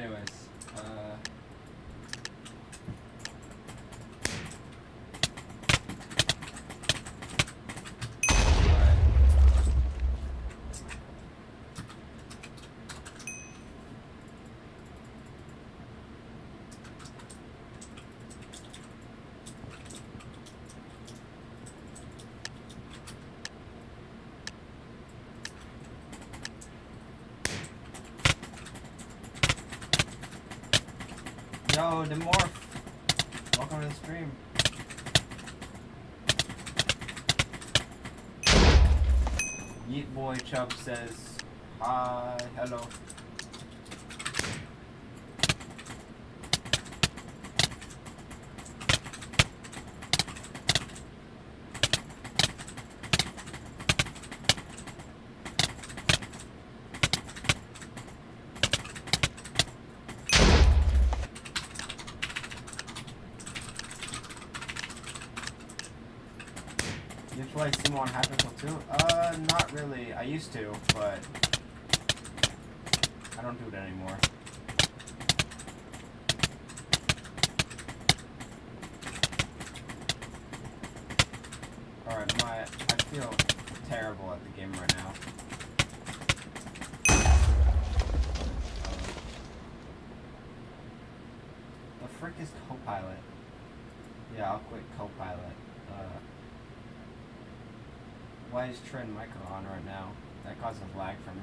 anyways, yo, Demorph, welcome to the stream. Yeet Boy Chubb says, hi, hello. You play Sumo on Hypixel too? Not really. I used to, but I don't do it anymore. Alright, I feel terrible at the game right now. The frick is Copilot? Yeah, I'll quit Copilot. Why is Trend Micro on right now? That causes lag for me.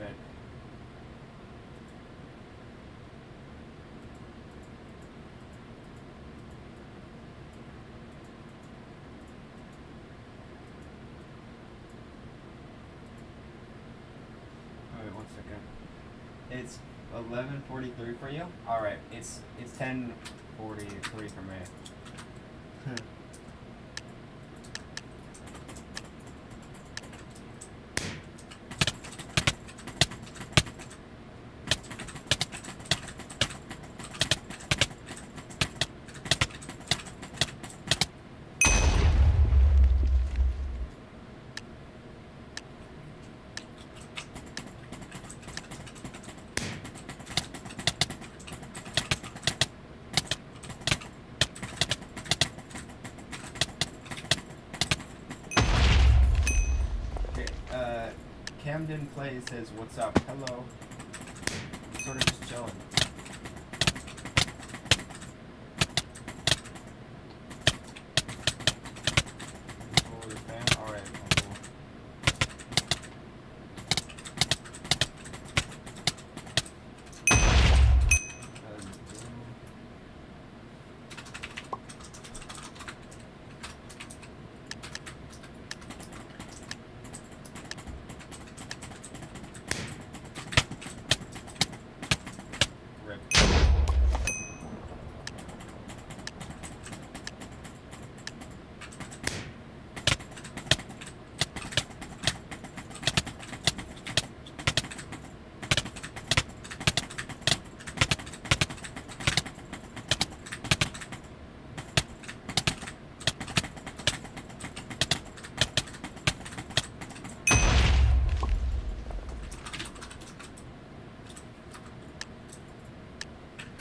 Right. Wait 1 second. It's 11:43 for you? Alright, it's 10:43 for me. Camden Play says, what's up? Hello. I'm sort of just chilling. Oh, you're a fan? Alright, cool.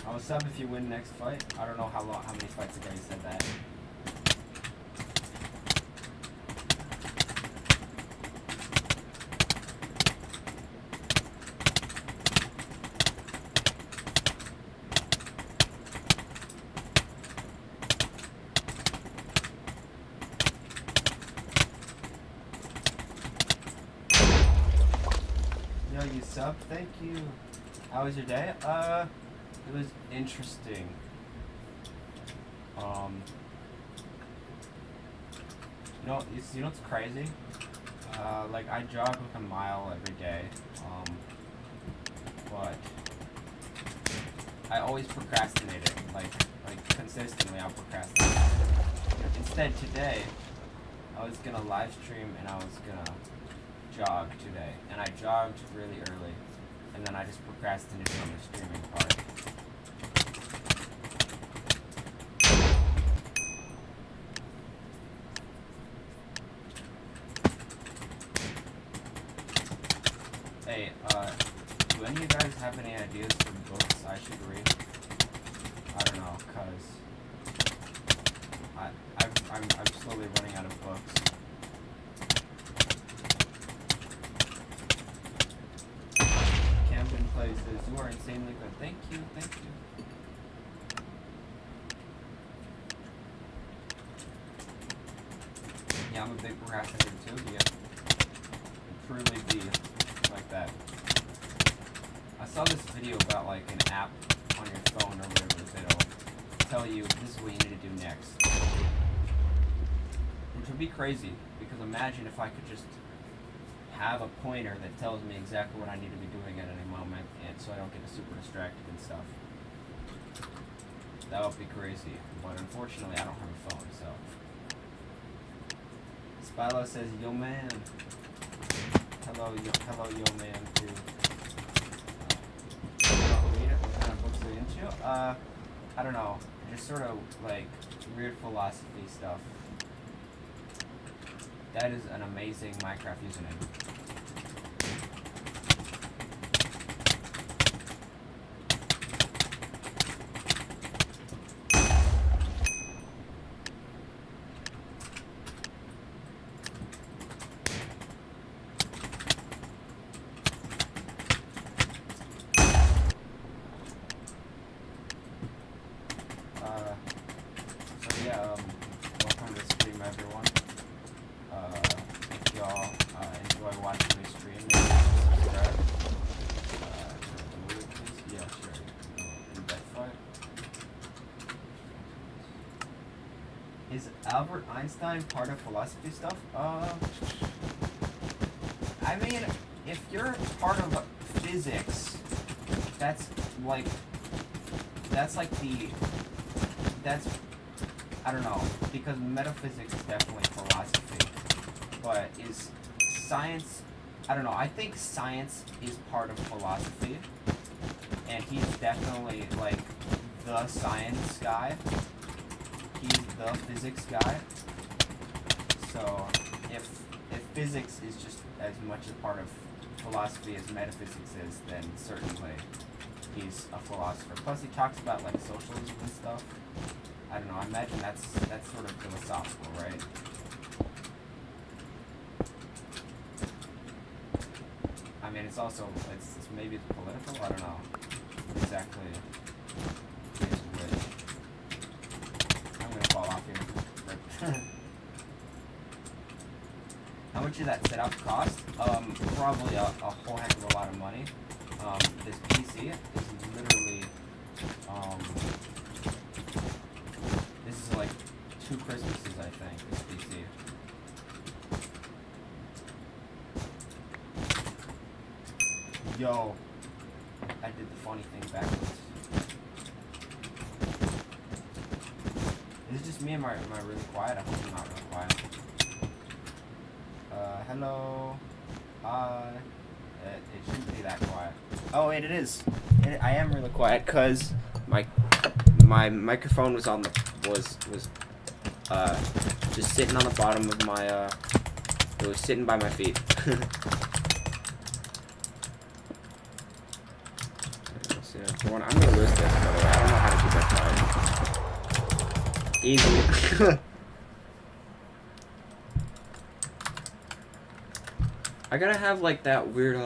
I'll sub if you win next fight. I don't know how many fights ago you said that. Yo, you sub? Thank you. How was your day? It was interesting. You know what's crazy? Like I jog like a mile every day, but I always procrastinate it. Like consistently, I'll procrastinate. Instead, today I was gonna live stream and I was gonna jog today, and I jogged really early, and then I just procrastinated on the streaming part. Hey, do any of you guys have any ideas for books I should read? I don't know, cause I'm slowly running out of books. Camden Play says, you are insanely good. Thank you, thank you. Yeah, I'm a big procrastinator too, yeah. Truly be like that. I saw this video about like an app on your phone or whatever that'll tell you this is what you need to do next. Which would be crazy, because imagine if I could just have a pointer that tells me exactly what I need to be doing at any moment, and so I don't get super distracted and stuff. That would be crazy, but unfortunately I don't have a phone, so. Spilo says, yo man. Hello yo man too. Read it? What kind of books are you into? I don't know. Just sort of like weird philosophy stuff. That is an amazing Minecraft username. Welcome to the stream, everyone. If y'all enjoy watching me stream, maybe subscribe. Yeah, sure. In that fight. Is Albert Einstein part of philosophy stuff? I mean, if you're part of physics, that's like I don't know, because metaphysics is definitely philosophy, but is science, I don't know, I think science is part of philosophy, and he's definitely like the science guy, he's the physics guy, so if physics is just as much a part of philosophy as metaphysics is, then certainly he's a philosopher. Plus he talks about like socialism and stuff. I don't know, I imagine that's sort of philosophical, right? I mean, it's also, it's maybe it's political, I don't know exactly which. I'm gonna fall off here. How much did that setup cost? Probably a whole heck of a lot of money. This PC is literally, this is like 2 Christmases, I think, this PC. Yo, I did the funny thing backwards. Is it just me? Am I really quiet? I hope I'm not really quiet. Hello. Hi. It shouldn't be that quiet. Oh wait, it is. I am really quiet because my microphone was on the was just sitting on the bottom of my it was sitting by my feet. I'm gonna lose this, by the way. I don't know how to do that fight. Easy. I gotta have like that weird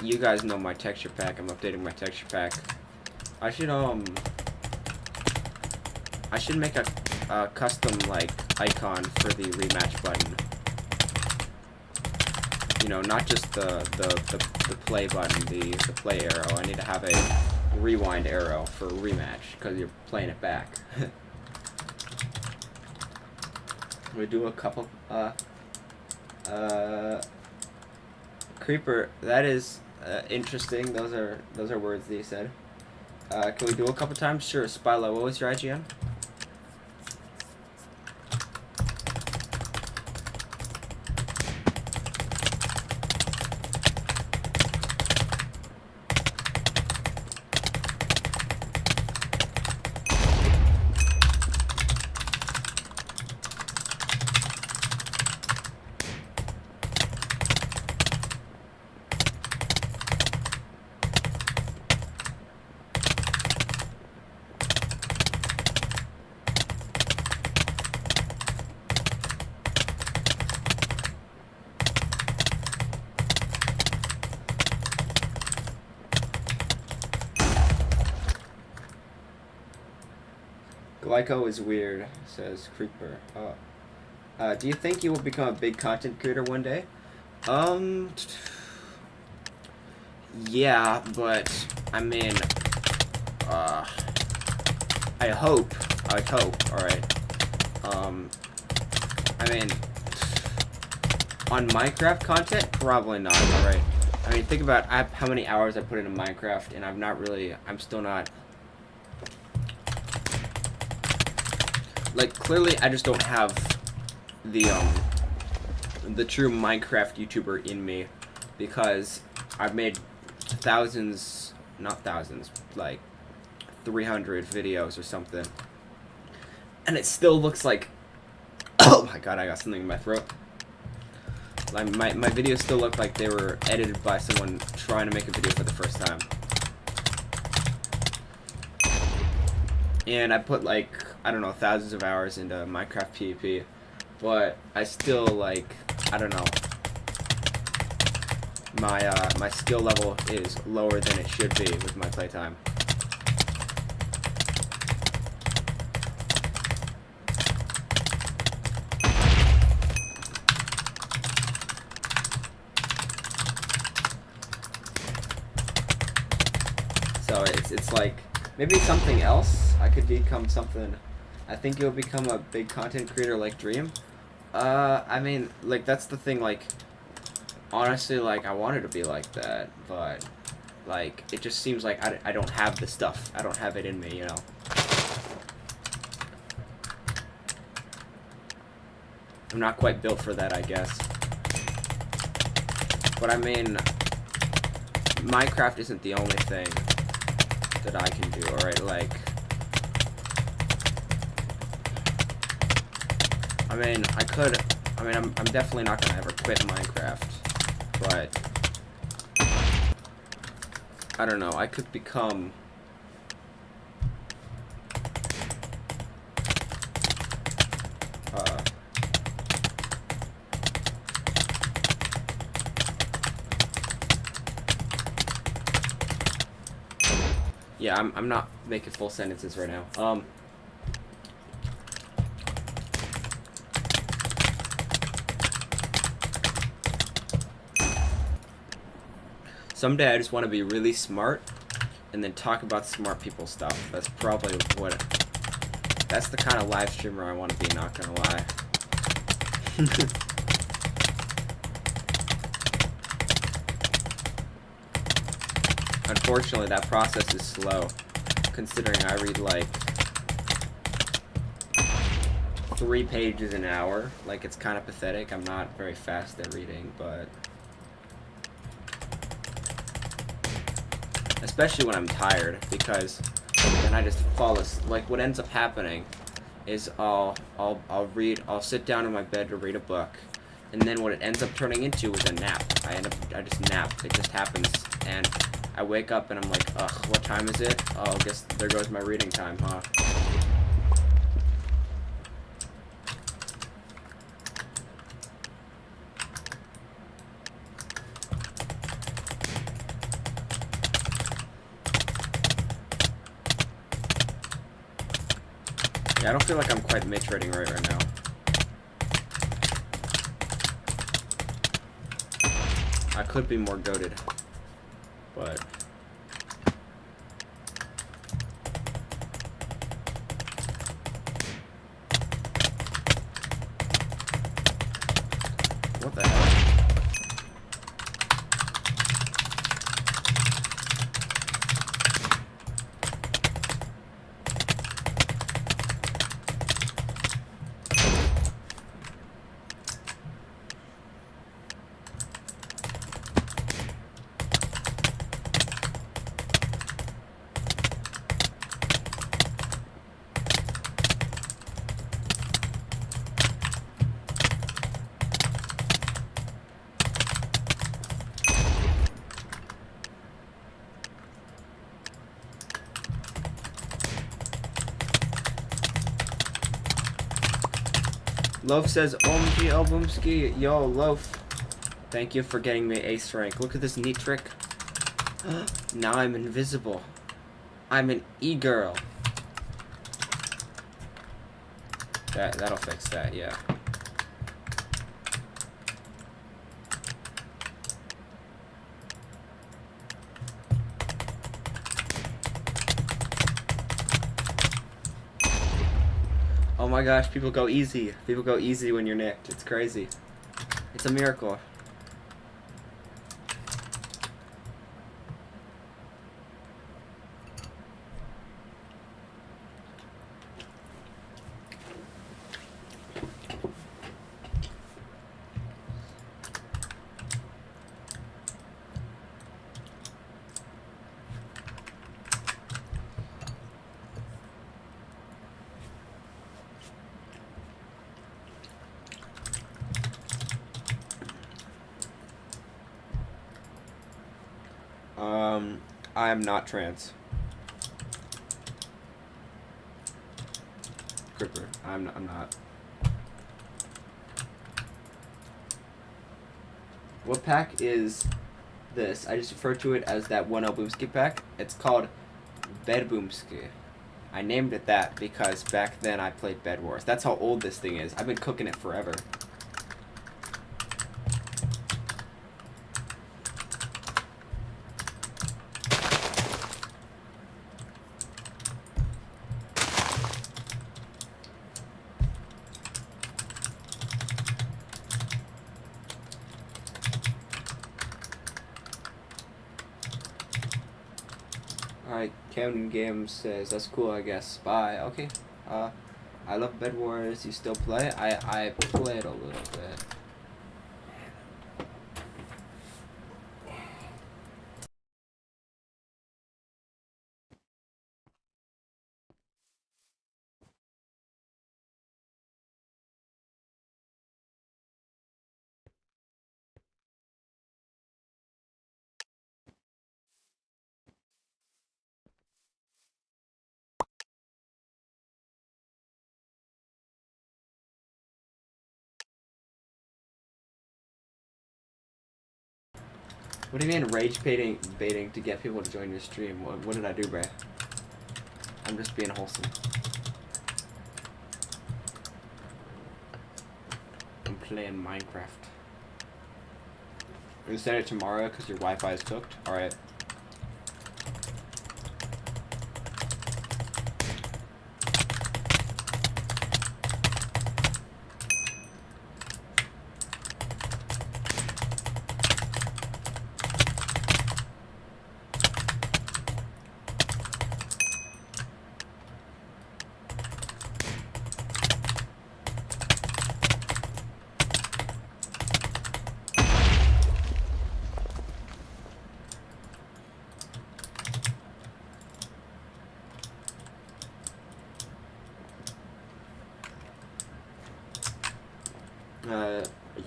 you guys know my texture pack. I'm updating my texture pack. I should make a custom like icon for the rematch button. You know, not just the play button, the play arrow. I need to have a rewind arrow for rematch because you're playing it back. We do a couple creeper. That is interesting. Those are words that you said. Can we do a couple times? Sure. Spilo, what was your IGN? Glyco is weird, says Creeper. Do you think you will become a big content creator one day? Yeah, but I mean, I hope. Alright. I mean, on Minecraft content, probably not. Alright. I mean, think about how many hours I put into Minecraft, and I'm still not. Like, clearly, I just don't have the true Minecraft YouTuber in me, because I've made thousands, not thousands, like 300 videos or something, and it still looks like, oh my god, I got something in my throat. Like, my videos still look like they were edited by someone trying to make a video for the first time. And I put, like, I don't know, thousands of hours into Minecraft PvP, but I still, like, I don't know, my skill level is lower than it should be with my playtime. So it's like, maybe something else. I could become something. I think you'll become a big content creator like Dream. I mean, like, that's the thing, like, honestly, like, I wanted to be like that, but, like, it just seems like I don't have the stuff. I don't have it in me, you know? I'm not quite built for that, I guess. But, I mean, Minecraft isn't the only thing that I can do, alright? Like, I mean, I'm definitely not gonna ever quit Minecraft, but I don't know, I could become yeah, I'm not making full sentences right now. Someday I just want to be really smart and then talk about smart people stuff. That's probably that's the kind of live streamer I want to be, not gonna lie. Unfortunately, that process is slow, considering I read like 3 pages an hour. Like, it's kind of pathetic. I'm not very fast at reading, but especially when I'm tired, because then I just fall asleep. Like, what ends up happening is I'll sit down in my bed to read a book, and then what it ends up turning into is a nap. I just nap. It just happens, and I wake up and I'm like, ugh, what time is it? Oh, I guess there goes my reading time, huh? Yeah, I don't feel like I'm quite mid trading right now. I could be more goated, but what the hell? Loaf says, OMG Albumski, yo, Loaf. Thank you for getting me ace rank. Look at this neat trick. Now I'm invisible. I'm an e-girl. That'll fix that, yeah. Oh my gosh, people go easy. People go easy when you're nicked. It's crazy. It's a miracle. I am not trans. Cripper. I'm not. What pack is this? I just refer to it as that 1-0 Boomski pack. It's called Bed Boomski. I named it that because back then I played Bed Wars. That's how old this thing is. I've been cooking it forever. Alright, Kevin Games says, that's cool, I guess. Bye. Okay. I love Bed Wars. You still play? I played a little bit. What do you mean rage baiting to get people to join your stream? What did I do, bruh? I'm just being wholesome. I'm playing Minecraft. Are you send it tomorrow because your Wi-Fi is cooked? Alright.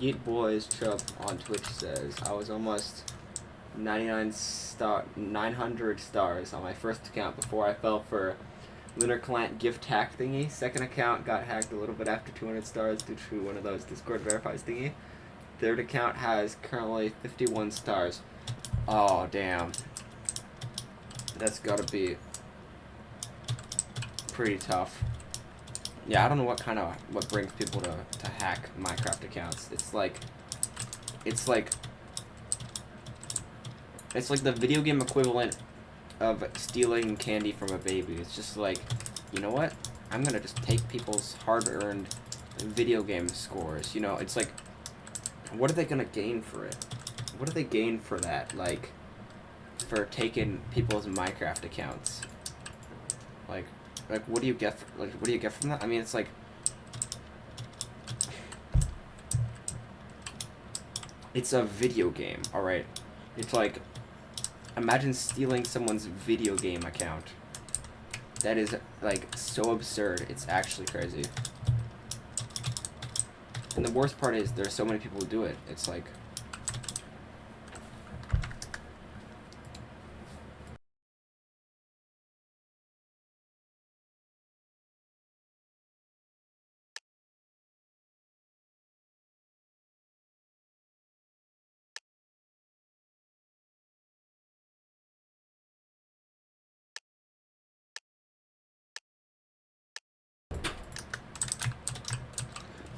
Yeet Boys Chub on Twitch says, I was almost 900 stars on my first account before I fell for Lunar Clant gift hack thingy. Second account got hacked a little bit after 200 stars due to one of those Discord verifies thingy. Third account has currently 51 stars. Oh, damn. That's gotta be pretty tough. Yeah, I don't know what brings people to hack Minecraft accounts. It's like the video game equivalent of stealing candy from a baby. It's just like, you know what? I'm gonna just take people's hard-earned video game scores. You know, it's like, what are they gonna gain for it? What do they gain for that? Like, for taking people's Minecraft accounts? Like, what do you get? What do you get from that? I mean, it's like, it's a video game, all right. It's like, imagine stealing someone's video game account. That is like so absurd. It's actually crazy. And the worst part is there's so many people who do it. It's like.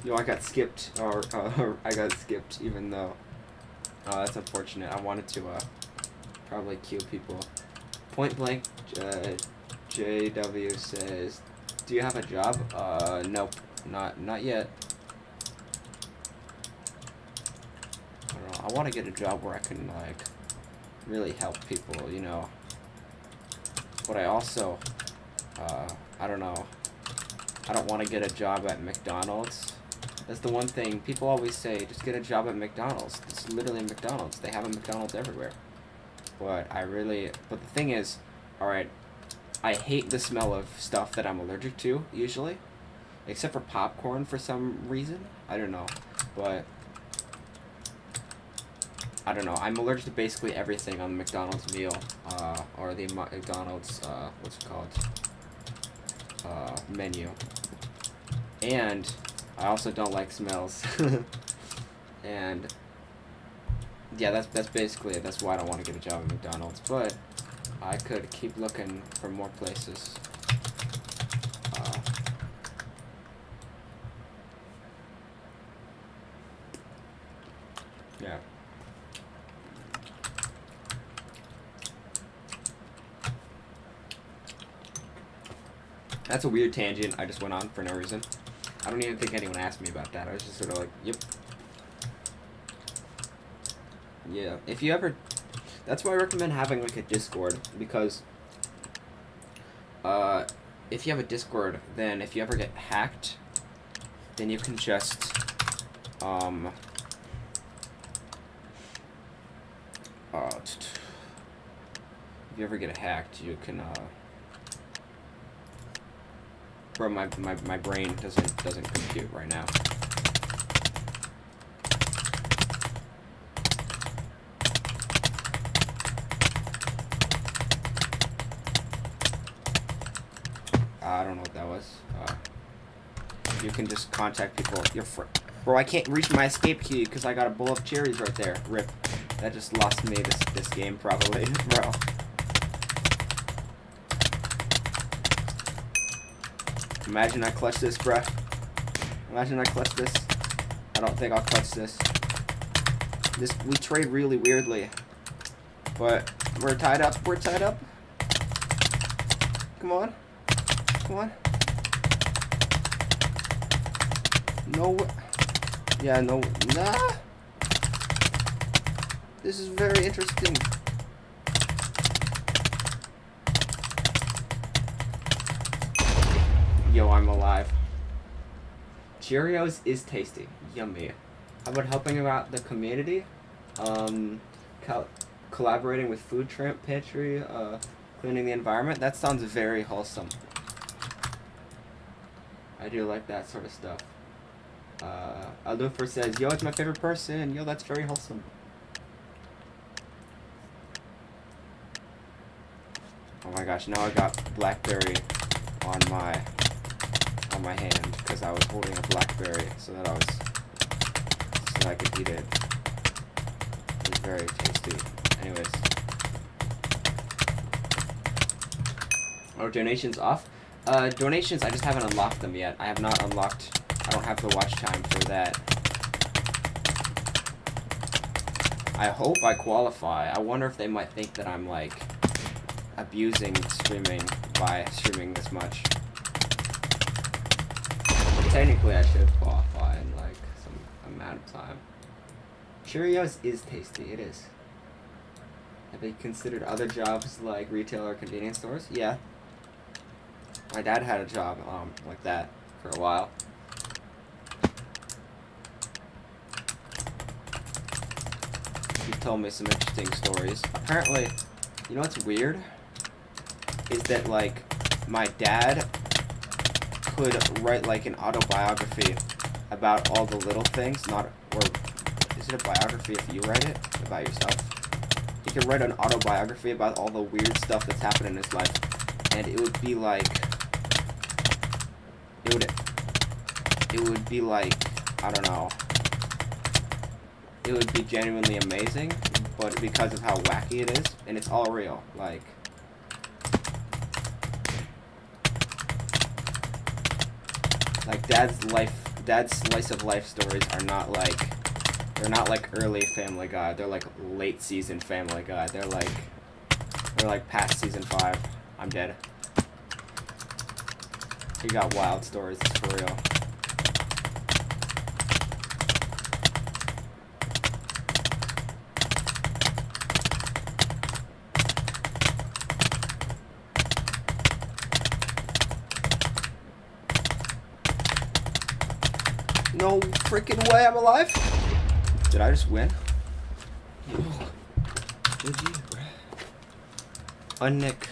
Yo, I got skipped, or I got skipped, even though, that's unfortunate. I wanted to, probably kill people. Point blank, JW says, do you have a job? Nope, not yet. I don't know, I want to get a job where I can, like, really help people, you know. But I also, I don't know, I don't want to get a job at McDonald's. That's the one thing people always say, just get a job at McDonald's. It's literally McDonald's. They have a McDonald's everywhere. But the thing is, alright, I hate the smell of stuff that I'm allergic to, usually. Except for popcorn for some reason. I don't know. But, I don't know. I'm allergic to basically everything on the McDonald's meal. Or the McDonald's, what's it called? Menu. And I also don't like smells. And yeah, that's basically it. That's why I don't want to get a job at McDonald's. But I could keep looking for more places. Yeah. That's a weird tangent I just went on for no reason. I don't even think anyone asked me about that. I was just sort of like, yep. Yeah, if you ever... That's why I recommend having, like, a Discord, because... if you have a Discord, then if you ever get hacked, then you can just... if you ever get hacked, you can, Bro, my brain doesn't compute right now. I don't know what that was. You can just contact people. Bro, I can't reach my escape key because I got a bowl of cherries right there. Rip. That just lost me this game probably, bro. Imagine I clutch this, bruh. Imagine I clutch this. I don't think I'll clutch this. We trade really weirdly. But we're tied up. We're tied up. Come on. Come on. No. Yeah, no. Nah. This is very interesting. Yo, I'm alive. Cheerios is tasty. Yummy. How about helping out the community? Collaborating with food pantry, cleaning the environment. That sounds very wholesome. I do like that sort of stuff. Alufer says, yo, it's my favorite person. Yo, that's very wholesome. Oh my gosh, now I got blackberry on my hand because I was holding a blackberry so that I could eat it. It was very tasty. Anyways. Oh, donations off? Donations, I just haven't unlocked them yet. I have not unlocked, I don't have the watch time for that. I hope I qualify. I wonder if they might think that I'm, like, abusing streaming by streaming this much. Technically, I should qualify in, like, some amount of time. Cheerios is tasty. It is. Have they considered other jobs like retail or convenience stores? Yeah. My dad had a job like that for a while. He told me some interesting stories. Apparently, you know what's weird? Is that, like, my dad could write, like, an autobiography about all the little things, or is it a biography if you write it about yourself? He could write an autobiography about all the weird stuff that's happened in his life, and it would be like, it would be like, I don't know, it would be genuinely amazing, but because of how wacky it is, and it's all real, like, Dad's life Dad's slice of life stories are not like, they're not like early Family Guy. They're like late season Family Guy. They're like past season 5. I'm dead. He got wild stories, it's for real. No freaking way I'm alive. Did I just win? Oh, GG. Unnick.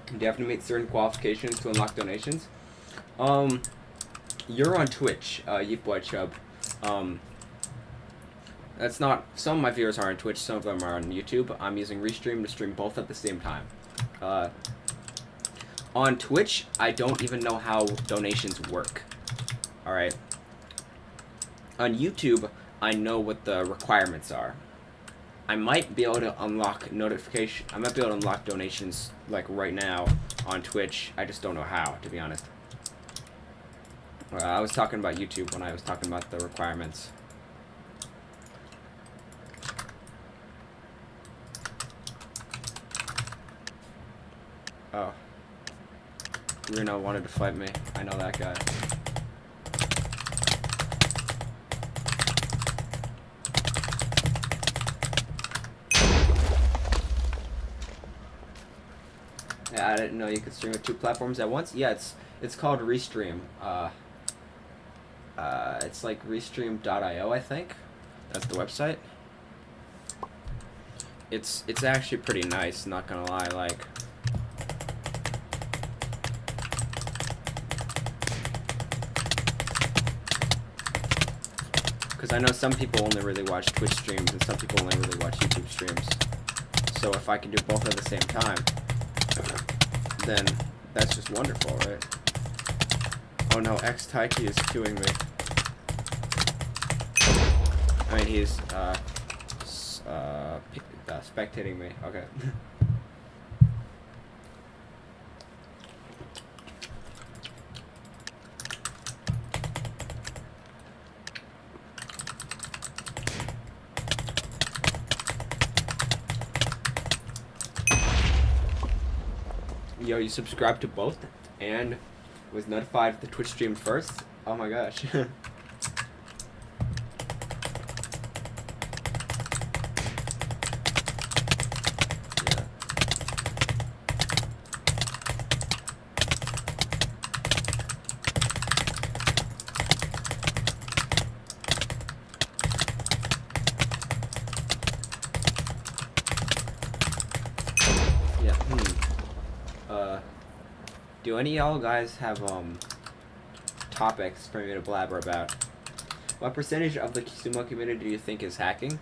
Do you have to meet certain qualifications to unlock donations? You're on Twitch, YeepBoyChub. That's not, some of my viewers are on Twitch, some of them are on YouTube. I'm using Restream to stream both at the same time. On Twitch, I don't even know how donations work. Alright. On YouTube, I know what the requirements are. I might be able to unlock donations like right now on Twitch. I just don't know how, to be honest. I was talking about YouTube when I was talking about the requirements. Oh. Reno wanted to fight me. I know that guy. Yeah, I didn't know you could stream with 2 platforms at once. Yeah, it's called Restream. It's like restream.io, I think. That's the website. It's actually pretty nice, not gonna lie, like. Because I know some people only really watch Twitch streams and some people only really watch YouTube streams. So if I can do both at the same time, then that's just wonderful, right? Oh no, X-Taiki is queuing me. I mean, he's, spectating me. Okay. Yo, you subscribed to both and was notified if the Twitch stream first? Oh my gosh. Do any of y'all guys have topics for me to blabber about? What percentage of the sumo community do you think is hacking?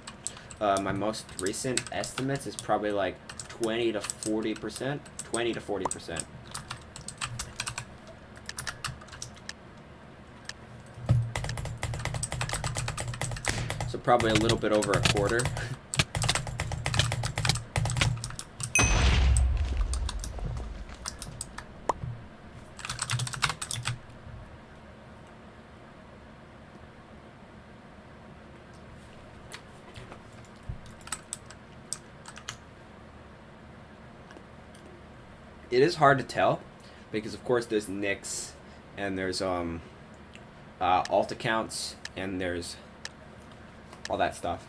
My most recent estimates is probably like 20 to 40%. 20 to 40%. So probably a little bit over a quarter. It is hard to tell because of course there's nicks and there's alt accounts and there's all that stuff.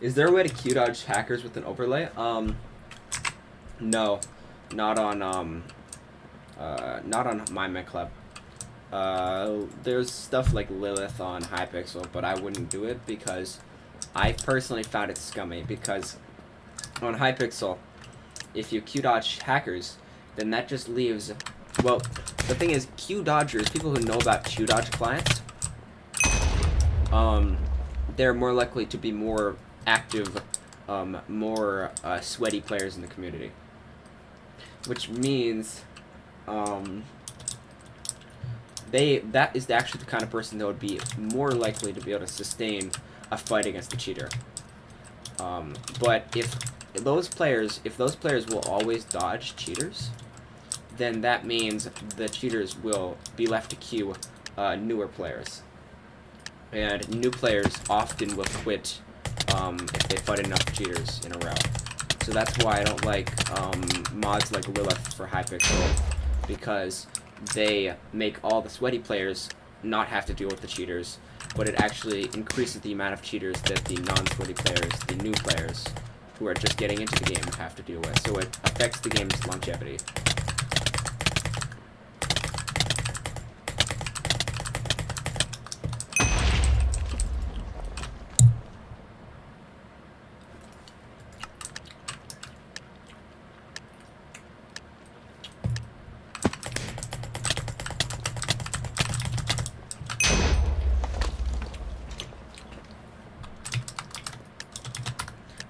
Is there a way to Q-dodge hackers with an overlay? No. Not on Minemen Club. There's stuff like Lilith on Hypixel, but I wouldn't do it because I personally found it scummy. Because on Hypixel, if you Q-dodge hackers, then that just leaves Well, the thing is, Q dodgers, people who know about Q dodge clients, they're more likely to be more active, more sweaty players in the community. Which means, that is actually the kind of person that would be more likely to be able to sustain a fight against the cheater. But if those players will always dodge cheaters, then that means the cheaters will be left to queue newer players. And new players often will quit if they fight enough cheaters in a row. So that's why I don't like mods like Lilith for Hypixel, because they make all the sweaty players not have to deal with the cheaters, but it actually increases the amount of cheaters that the non-sweaty players, the new players, who are just getting into the game, have to deal with. So it affects the game's longevity.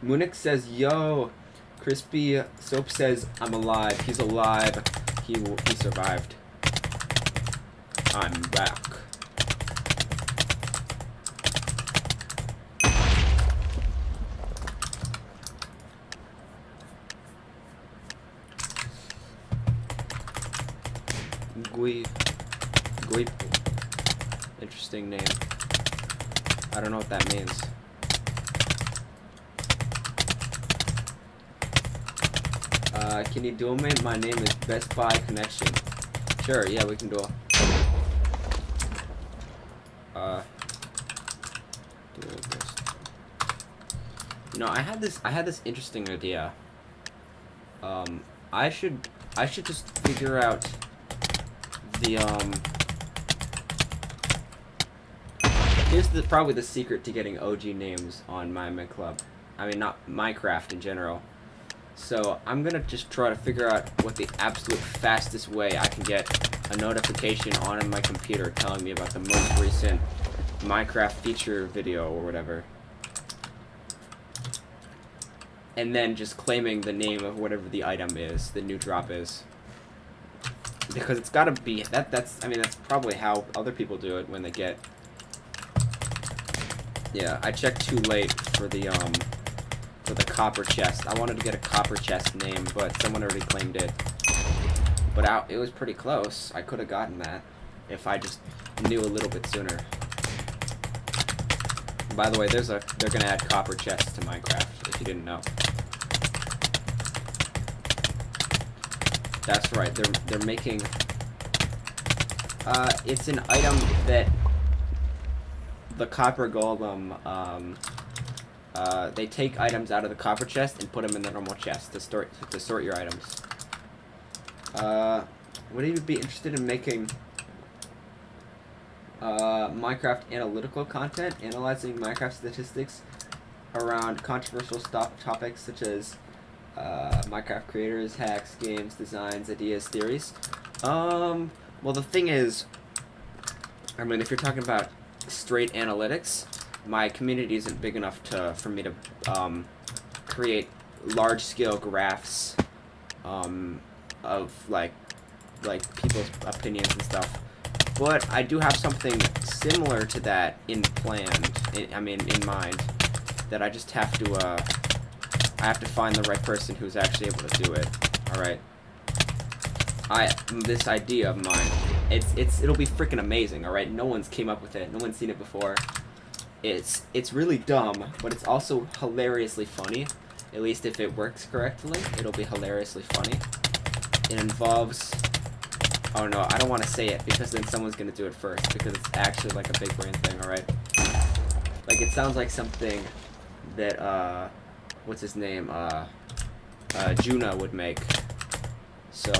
Munich says, yo. Crispy Soap says, I'm alive. He's alive. He survived. I'm back. Gui. Interesting name. I don't know what that means. Can you duel me? My name is Best Buy Connection. Sure, yeah, we can duel. Duel best. You know, I had this interesting idea. I should just figure out the here's probably the secret to getting OG names on Minemen Club. I mean, not Minecraft in general. So I'm gonna just try to figure out what the absolute fastest way I can get a notification on my computer telling me about the most recent Minecraft feature video or whatever. And then just claiming the name of whatever the item is, the new drop is. Because it's gotta be, that's probably how other people do it when they get... Yeah, I checked too late for the copper chest. I wanted to get a copper chest name, but someone already claimed it. But it was pretty close. I could have gotten that if I just knew a little bit sooner. By the way, they're gonna add copper chests to Minecraft, if you didn't know. That's right, they're making it's an item that the copper golem they take items out of the copper chest and put them in the normal chest to sort your items. Would you be interested in making Minecraft analytical content, analyzing Minecraft statistics around controversial topics such as Minecraft creators, hacks, games, designs, ideas, theories? Well, the thing is, I mean, if you're talking about straight analytics, my community isn't big enough for me to create large-scale graphs of like people's opinions and stuff. But I do have something similar to that in mind, that I just have to I have to find the right person who's actually able to do it. All right. This idea of mine, it'll be freaking amazing. All right. No one's came up with it. No one's seen it before. It's really dumb, but it's also hilariously funny. At least if it works correctly, it'll be hilariously funny. It involves... Oh no, I don't want to say it because then someone's gonna do it first, because it's actually like a big brain thing, alright? Like, it sounds like something that, what's his name? Juna would make. So,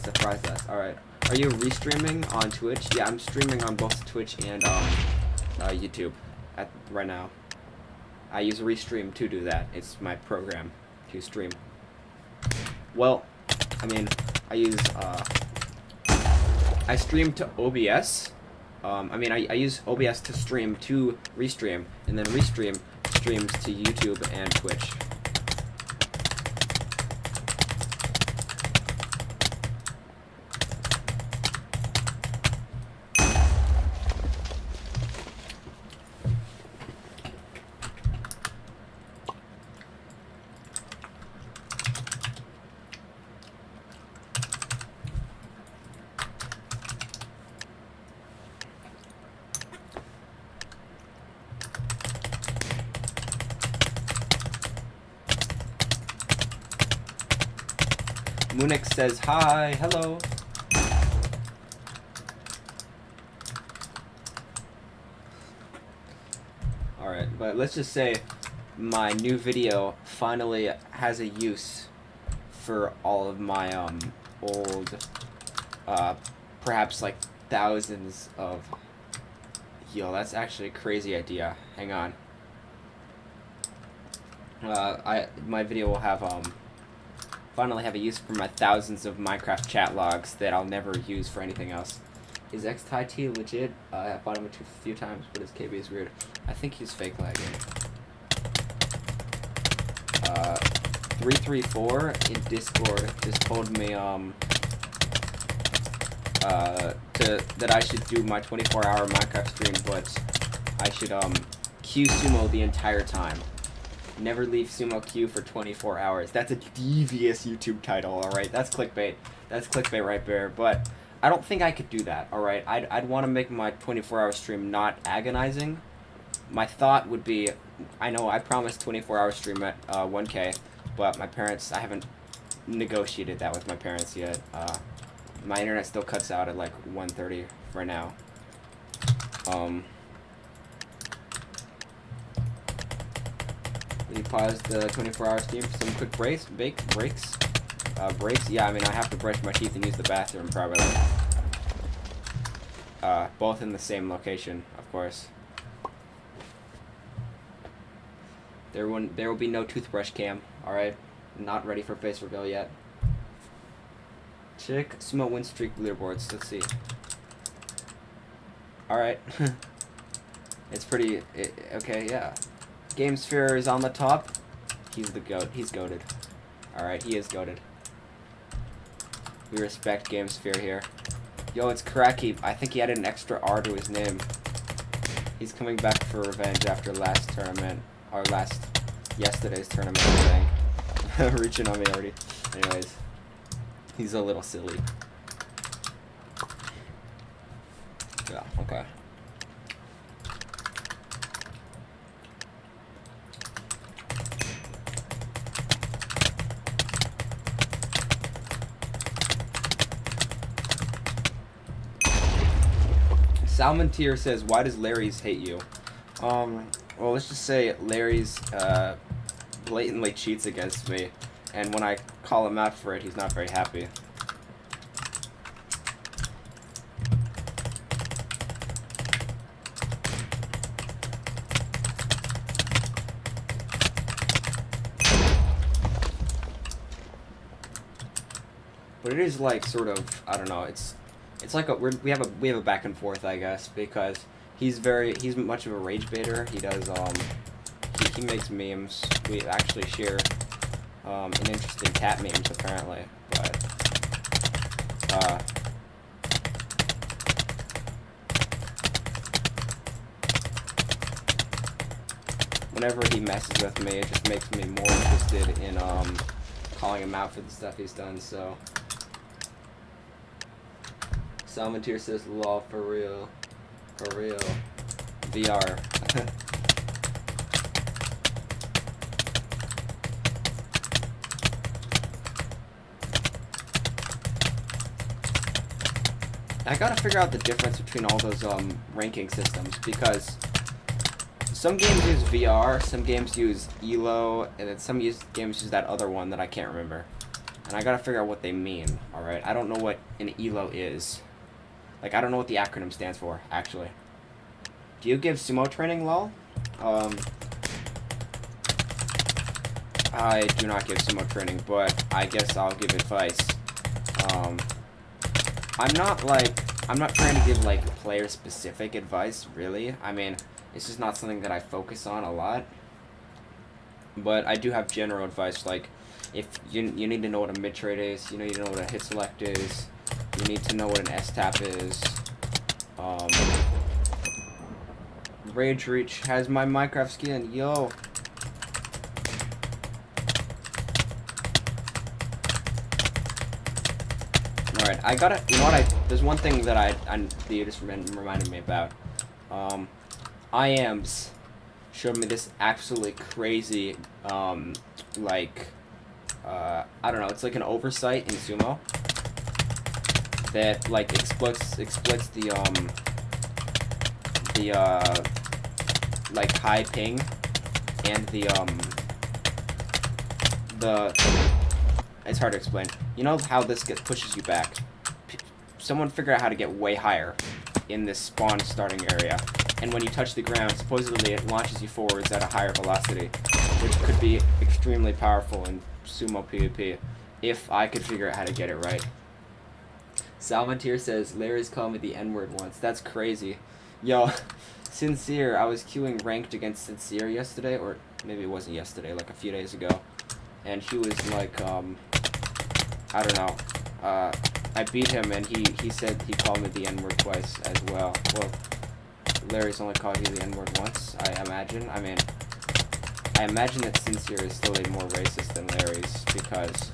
surprise us. Alright. Are you restreaming on Twitch? Yeah, I'm streaming on both Twitch and, YouTube right now. I use Restream to do that. It's my program to stream. Well, I mean, I use I stream to OBS. I mean, I use OBS to stream to Restream, and then Restream streams to YouTube and Twitch. Munich says hi, hello. Alright, but let's just say my new video finally has a use for all of my old perhaps like thousands of... Yo, that's actually a crazy idea. Hang on. My video will have finally have a use for my thousands of Minecraft chat logs that I'll never use for anything else. Is XTT legit? I fought him a few times, but his KB is weird. I think he's fake lagging. 334 in Discord just told me that I should do my 24-hour Minecraft stream, but I should queue sumo the entire time. Never leave sumo queue for 24 hours. That's a devious YouTube title, alright? That's clickbait. That's clickbait right there. But I don't think I could do that, alright? I'd want to make my 24-hour stream not agonizing. My thought would be, I know I promised 24-hour stream at 1K, but my parents, I haven't negotiated that with my parents yet. My internet still cuts out at like 1:30 for now. We paused the 24-hour stream for some quick breaks. Breaks? Yeah, I mean, I have to brush my teeth and use the bathroom, probably. Both in the same location, of course. There will be no toothbrush cam, alright? Not ready for face reveal yet. Check sumo win streak leaderboards, let's see. Alright. It's pretty... okay, yeah. GameSphere is on the top. He's the GOAT. He's goated. Alright, he is goated. We respect GameSphere here. Yo, it's Karaki. I think he added an extra R to his name. He's coming back for revenge after last tournament. Or yesterday's tournament, I think. Reaching on me already. Anyways. He's a little silly. Yeah, okay. Salmon Tier says, why does Larry's hate you? Well, let's just say Larry's blatantly cheats against me, and when I call him out for it, he's not very happy. But it is like sort of, I don't know, it's like we have a back and forth, I guess, because he's much of a rage baiter. He does he makes memes. We actually share an interesting cat memes apparently, but whenever he messes with me, it just makes me more interested in calling him out for the stuff he's done. So Salmatier says, lol, for real. For real. VR. I gotta figure out the difference between all those ranking systems, because some games use VR, some games use ELO, and then some games use that other one that I can't remember. And I gotta figure out what they mean, alright? I don't know what an ELO is. Like, I don't know what the acronym stands for, actually. Do you give sumo training, lol? I do not give sumo training, but I guess I'll give advice. I'm not, like, I'm not trying to give like player specific advice, really. I mean, it's just not something that I focus on a lot. But I do have general advice, like if you need to know what a mid trade is, you need to know what a hit select is, you need to know what an S tap is. Rage Reach has my Minecraft skin, yo. Alright, I gotta, you know what, there's one thing that you just reminded me about. IAMS showed me this absolutely crazy, like, I don't know, it's like an oversight in Sumo that, like, exploits the, like, high ping and the, it's hard to explain. You know how this pushes you back? Someone figured out how to get way higher in this spawn starting area. And when you touch the ground, supposedly it launches you forwards at a higher velocity, which could be extremely powerful in Sumo PvP, if I could figure out how to get it right. Salmontier says, Larry's called me the N-word once. That's crazy. Yo, Sincere, I was queuing ranked against Sincere yesterday, or maybe it wasn't yesterday, like a few days ago. And he was like, I don't know, I beat him and he said he called me the N-word twice as well. Well, Larry's only called you the N-word once, I imagine. I mean, I imagine that Sincere is still a more racist than Larry's, because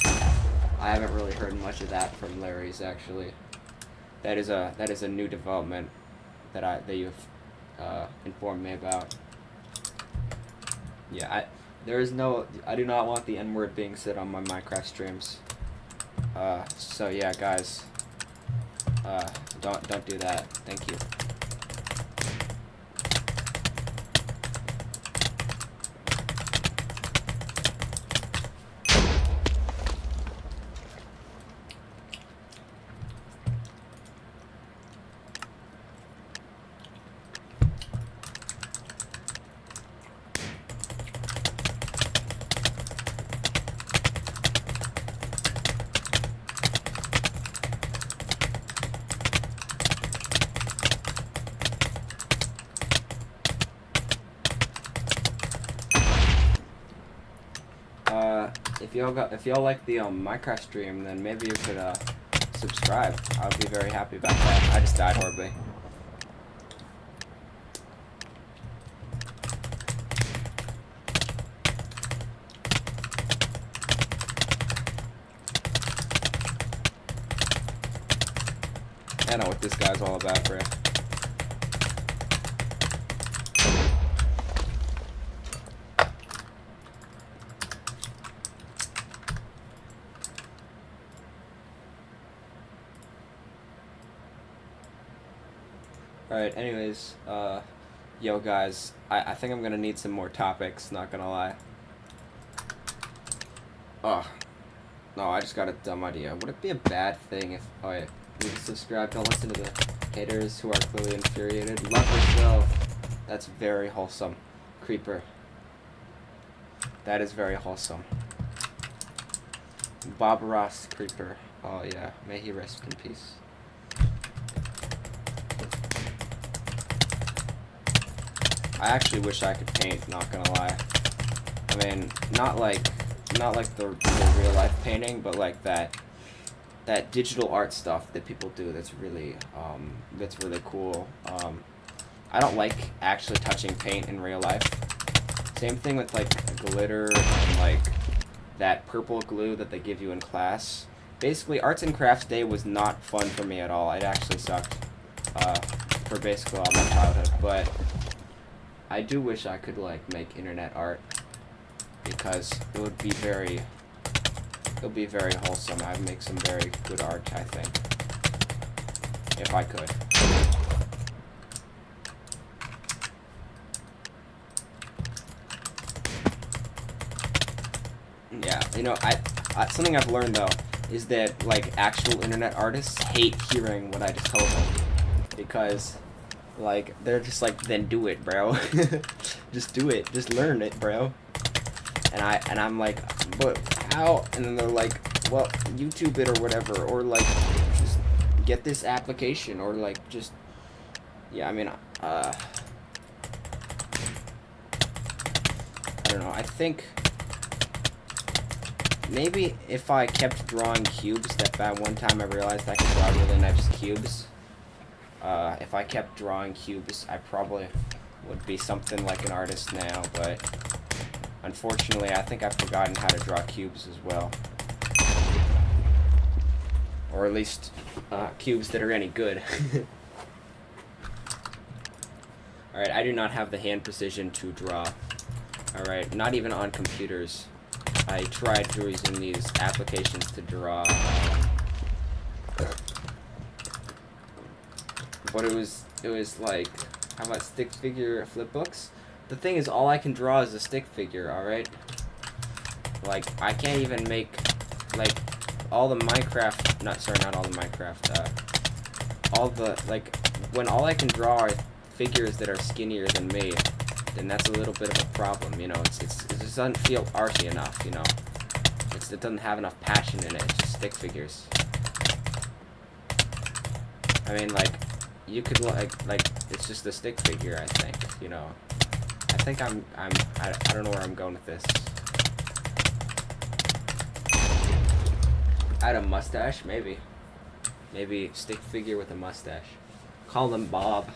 I haven't really heard much of that from Larry's, actually. That is a new development that you've informed me about. Yeah, I do not want the N-word being said on my Minecraft streams. So yeah, guys, don't do that. Thank you. If y'all like the Minecraft stream, then maybe you could subscribe. I would be very happy about that. I just died horribly. I know what this guy's all about, bro. Alright, anyways, yo guys, I think I'm gonna need some more topics, not gonna lie. Oh, no, I just got a dumb idea. Would it be a bad thing if, oh yeah, you subscribe, don't listen to the haters who are clearly infuriated? Love yourself. That's very wholesome. Creeper. That is very wholesome. Bob Ross Creeper. Oh yeah, may he rest in peace. I actually wish I could paint, not gonna lie. I mean, not like the real life painting, but like that digital art stuff that people do that's really cool. I don't like actually touching paint in real life. Same thing with like glitter and like that purple glue that they give you in class. Basically, arts and crafts day was not fun for me at all. It actually sucked for basically all my childhood, but I do wish I could like make internet art, because it would be very wholesome. I'd make some very good art, I think, if I could. Yeah, you know, I something I've learned though is that like actual internet artists hate hearing what I just told them, because like they're just like, then do it, bro. Just do it. Just learn it, bro. And I'm like, but how? And then they're like, well, YouTube it or whatever, or like just get this application, or like just, yeah, I mean, I don't know. I think maybe if I kept drawing cubes, that one time I realized I could draw really nice cubes. If I kept drawing cubes, I probably would be something like an artist now, but unfortunately, I think I've forgotten how to draw cubes as well. Or at least, cubes that are any good. Alright, I do not have the hand precision to draw. Alright, not even on computers. I tried using these applications to draw, but it was like, how about stick figure flip books? The thing is, all I can draw is a stick figure, alright? Like, I can't even make, like, all the Minecraft, not all the Minecraft, all the, like, when all I can draw are figures that are skinnier than me, then that's a little bit of a problem, you know? It just doesn't feel arty enough, you know? It doesn't have enough passion in it. It's just stick figures. I mean, like, you could like it's just a stick figure, I think, you know? I think I don't know where I'm going with this. Add a mustache, maybe. Maybe stick figure with a mustache. Call him Bob.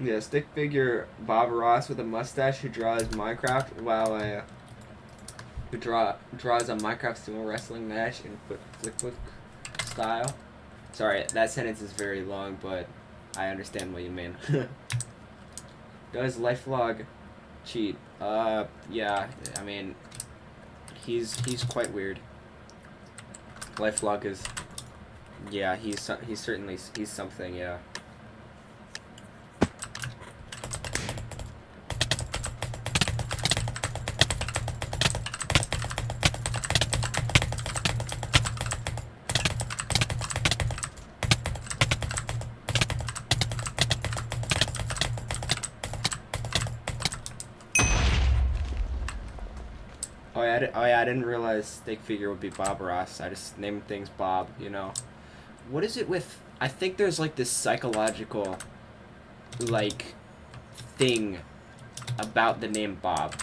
Yeah, stick figure Bob Ross with a mustache who draws Minecraft while who draws a Minecraft sumo wrestling match in flipbook style. Sorry, that sentence is very long, but I understand what you mean. Does Lifelog cheat? Yeah. I mean, he's quite weird. Lifelog is, yeah, he's certainly something. Yeah. Oh yeah, I didn't realize stick figure would be Bob Ross. I just named things Bob, you know. What is it with... I think there's like this psychological, like, thing about the name Bob.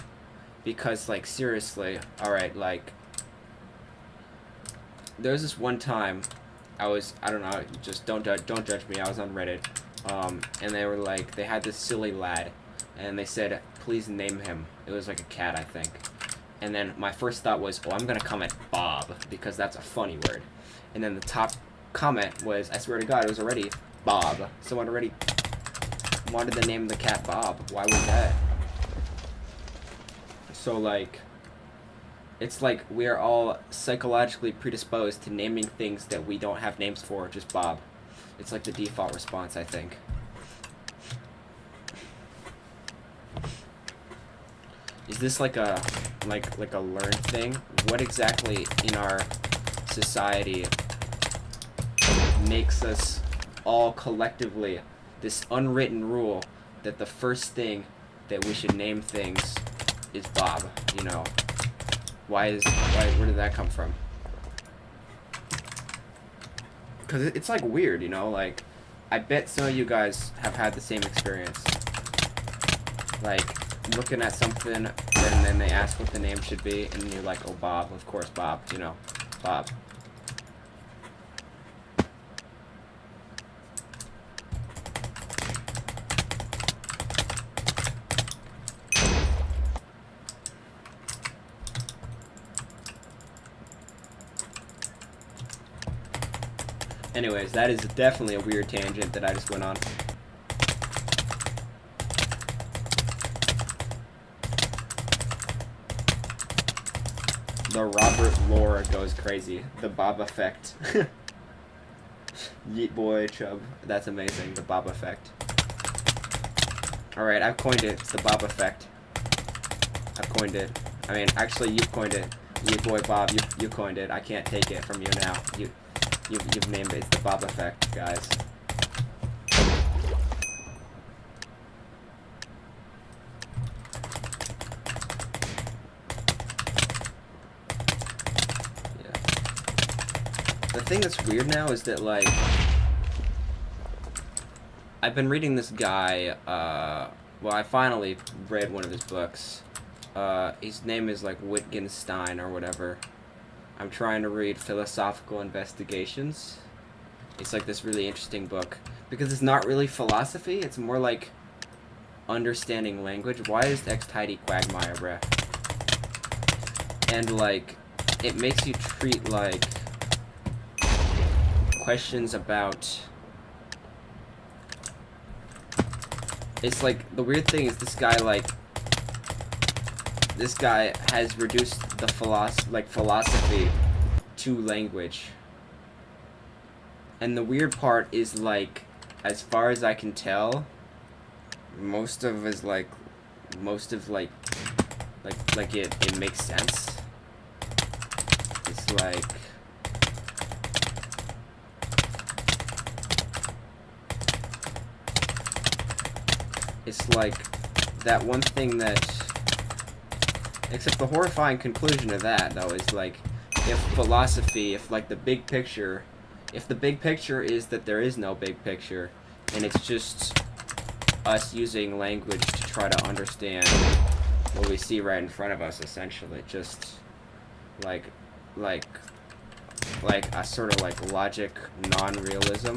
Because, like, seriously, alright, like... There was this one time, I don't know, just don't judge me, I was on Reddit. And they were like, they had this silly lad. And they said, please name him. It was like a cat, I think. And then my first thought was, oh, I'm going to comment Bob, because that's a funny word. And then the top comment was, I swear to God, it was already Bob. Someone already wanted to name the cat Bob. Why was that? So, like, it's like we are all psychologically predisposed to naming things that we don't have names for, just Bob. It's like the default response, I think. Is this like a learned thing? What exactly in our society makes us all collectively this unwritten rule that the first thing that we should name things is Bob, you know? Where did that come from? Cause it's like weird, you know, like I bet some of you guys have had the same experience. Like looking at something, and then they ask what the name should be, and you're like, oh, Bob, of course, Bob, you know, Bob. Anyways, that is definitely a weird tangent that I just went on. The Robert lore goes crazy. The Bob effect. Yeet boy chub. That's amazing. The Bob effect. Alright, I've coined it. It's the Bob effect. I've coined it. I mean, actually, you've coined it. Yeet boy Bob, you coined it. I can't take it from you now. You've named it. It's the Bob effect, guys. The thing that's weird now is that, like, I've been reading this guy, well, I finally read one of his books. His name is, like, Wittgenstein or whatever. I'm trying to read Philosophical Investigations. It's, like, this really interesting book. Because it's not really philosophy, it's more like understanding language. Why is X tidy quagmire, bruh? And, like, it makes you treat, like, questions about... It's like, the weird thing is this guy, like, this guy has reduced the philosophy to language. And the weird part is, like, as far as I can tell, most of it makes sense. It's like... It's like that one thing that... Except the horrifying conclusion of that, though, is like, if philosophy, if like the big picture... If the big picture is that there is no big picture, and it's just us using language to try to understand what we see right in front of us, essentially, just like a sort of like logic non-realism.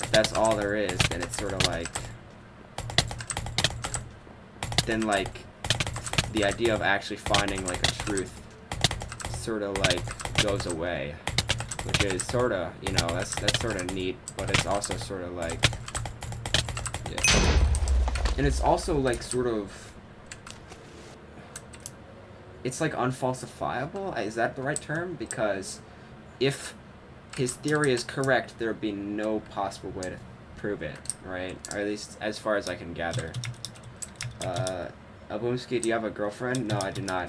If that's all there is, then it's sort of like... Then like the idea of actually finding like a truth sort of like goes away, which is sort of, you know, that's sort of neat, but it's also sort of like, yeah, and it's also like sort of, it's like unfalsifiable. Is that the right term? Because if his theory is correct, there would be no possible way to prove it, right? Or at least as far as I can gather. Abumski, do you have a girlfriend? No, I do not.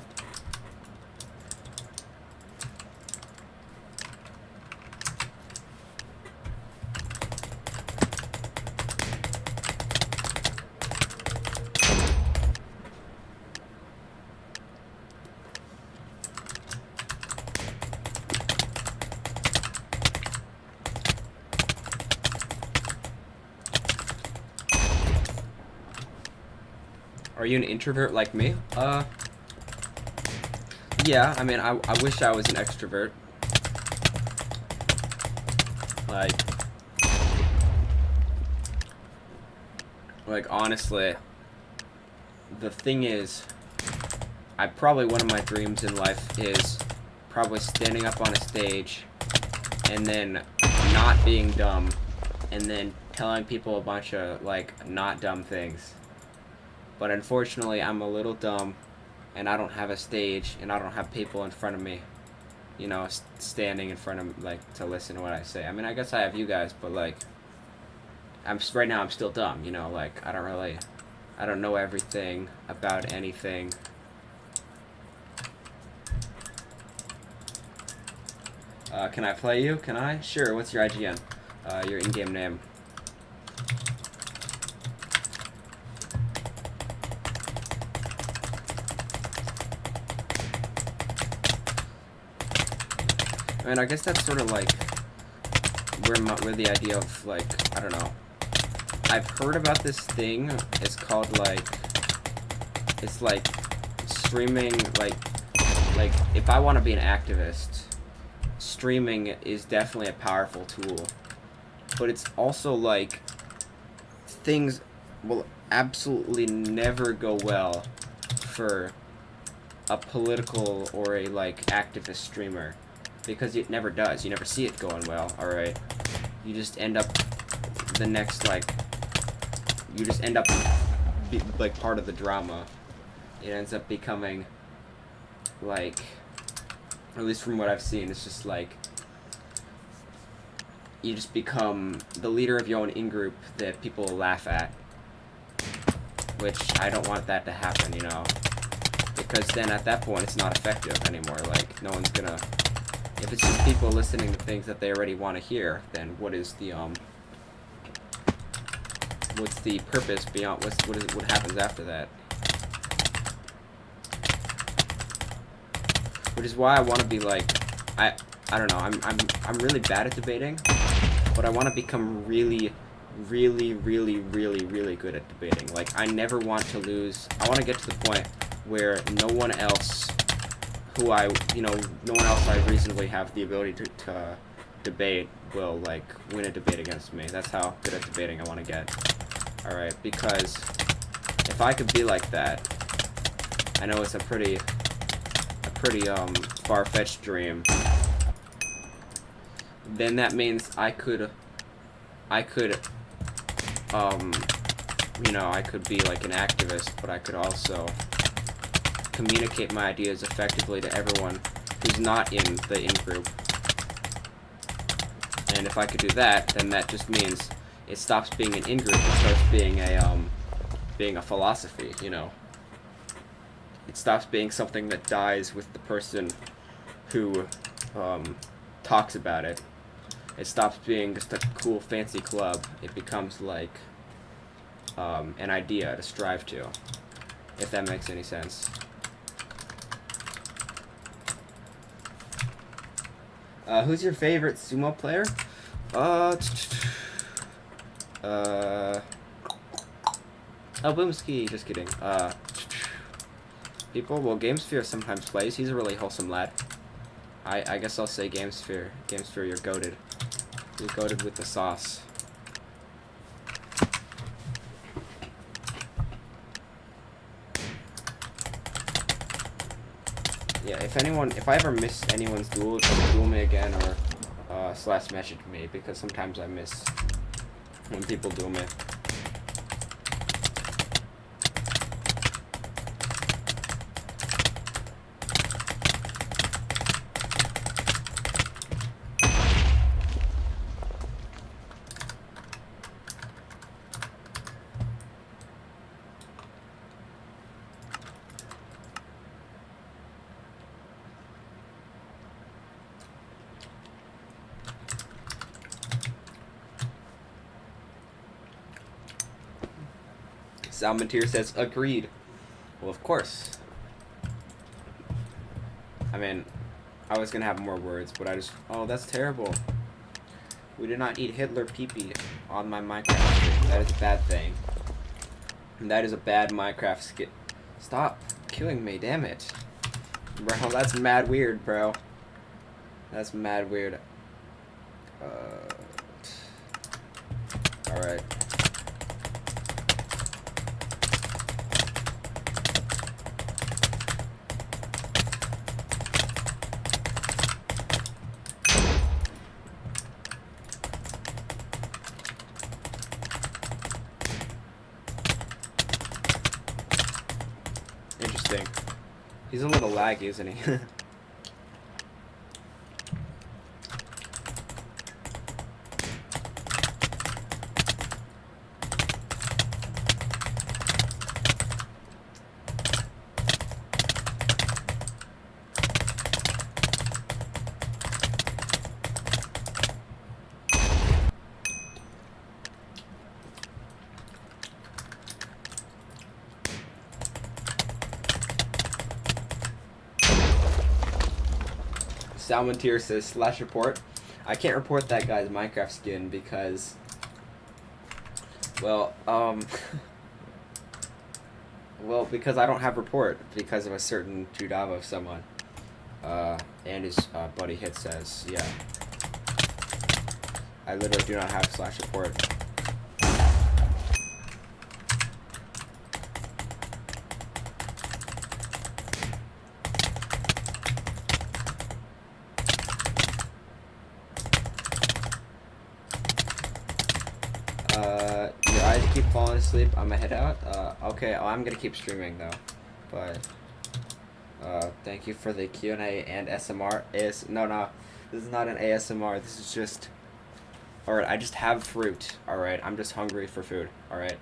Are you an introvert like me? Yeah, I mean, I wish I was an extrovert. Like, honestly, the thing is, one of my dreams in life is probably standing up on a stage and then not being dumb and then telling people a bunch of, like, not dumb things. But unfortunately, I'm a little dumb, and I don't have a stage, and I don't have people in front of me, you know, standing in front of, like, to listen to what I say. I mean, I guess I have you guys, but, like, right now I'm still dumb, you know, like, I don't know everything about anything. Can I play you? Can I? Sure, what's your IGN? Your in-game name. I mean, I guess that's sort of like where the idea of, like, I don't know. I've heard about this thing. It's called, like, it's like streaming, like if I want to be an activist, streaming is definitely a powerful tool. But it's also like things will absolutely never go well for a political or a, like, activist streamer. because it never does. You never see it going well, alright? You just end up the next, like, you just end up, like, part of the drama. It ends up becoming, like, at least from what I've seen, it's just like, you just become the leader of your own in-group that people laugh at. Which, I don't want that to happen, you know? Because then at that point, it's not effective anymore. Like, no one's gonna... If it's just people listening to things that they already want to hear, then what is the, what's the purpose beyond, what happens after that? Which is why I want to be like, I don't know, I'm really bad at debating, but I want to become really good at debating. Like, I never want to lose. I want to get to the point where no one else no one else I reasonably have the ability to debate will, like, win a debate against me. That's how good at debating I want to get. Alright, because if I could be like that, I know it's a pretty far-fetched dream, then that means I could I could be like an activist, but I could also communicate my ideas effectively to everyone who's not in the in-group. And if I could do that, then that just means it stops being an in-group and starts being a philosophy, you know. It stops being something that dies with the person who talks about it. It stops being just a cool, fancy club. It becomes like an idea to strive to, if that makes any sense. Who's your favorite sumo player? Oh, Boomski, just kidding. People, well, GameSphere sometimes plays. He's a really wholesome lad. I guess I'll say GameSphere. GameSphere, you're goated. You're goated with the sauce. Yeah, if I ever miss anyone's duel, just duel me again or slash message me, because sometimes I miss when people duel me. Salmontier says, agreed. Well, of course. I mean, I was gonna have more words, but I just... Oh, that's terrible. We did not eat Hitler pee-pee on my Minecraft stream. That is a bad thing. And that is a bad Minecraft skit. Stop killing me, damn it. Bro, that's mad weird, bro. That's mad weird. Alright. Interesting. He's a little laggy, isn't he? Salmontier says slash report. I can't report that guy's Minecraft skin because, well, well, because I don't have report because of a certain Judava of someone. And his buddy Hit says, yeah. I literally do not have slash report. keep falling asleep, I'm gonna head out. Okay, I'm gonna keep streaming though. But thank you for the Q&A and SMR. No, this is not an ASMR. This is just. All right, I just have fruit. All right, I'm just hungry for food. All right,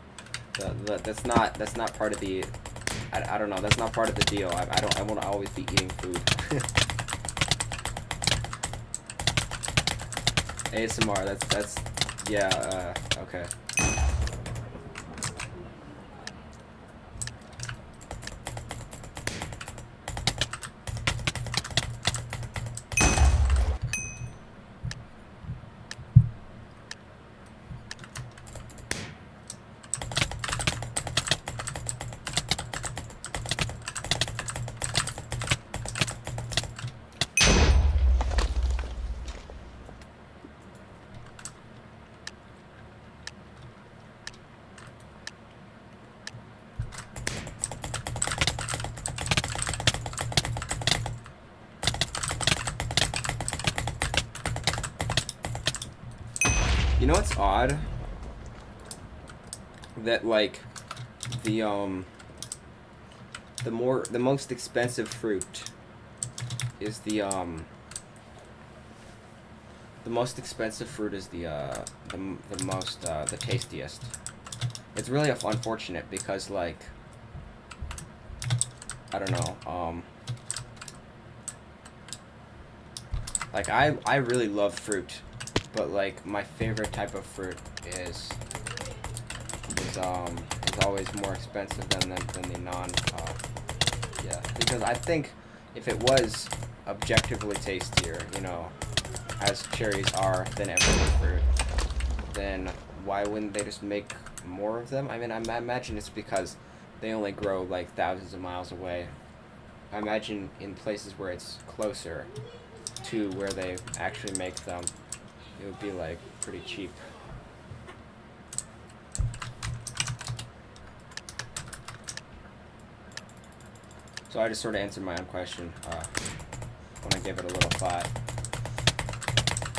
that's not part of the. I don't know. That's not part of the deal. I want to always be eating food. ASMR. That's yeah. Okay. You know what's odd? That like the most expensive fruit is the most expensive fruit is the tastiest. It's really unfortunate because like I don't know, like I really love fruit. But like my favorite type of fruit is always more expensive than the non yeah, because I think if it was objectively tastier, you know, as cherries are than every other fruit, then why wouldn't they just make more of them? I mean, I imagine it's because they only grow like thousands of miles away. I imagine in places where it's closer to where they actually make them, it would be like pretty cheap. So I just sort of answered my own question when I gave it a little thought.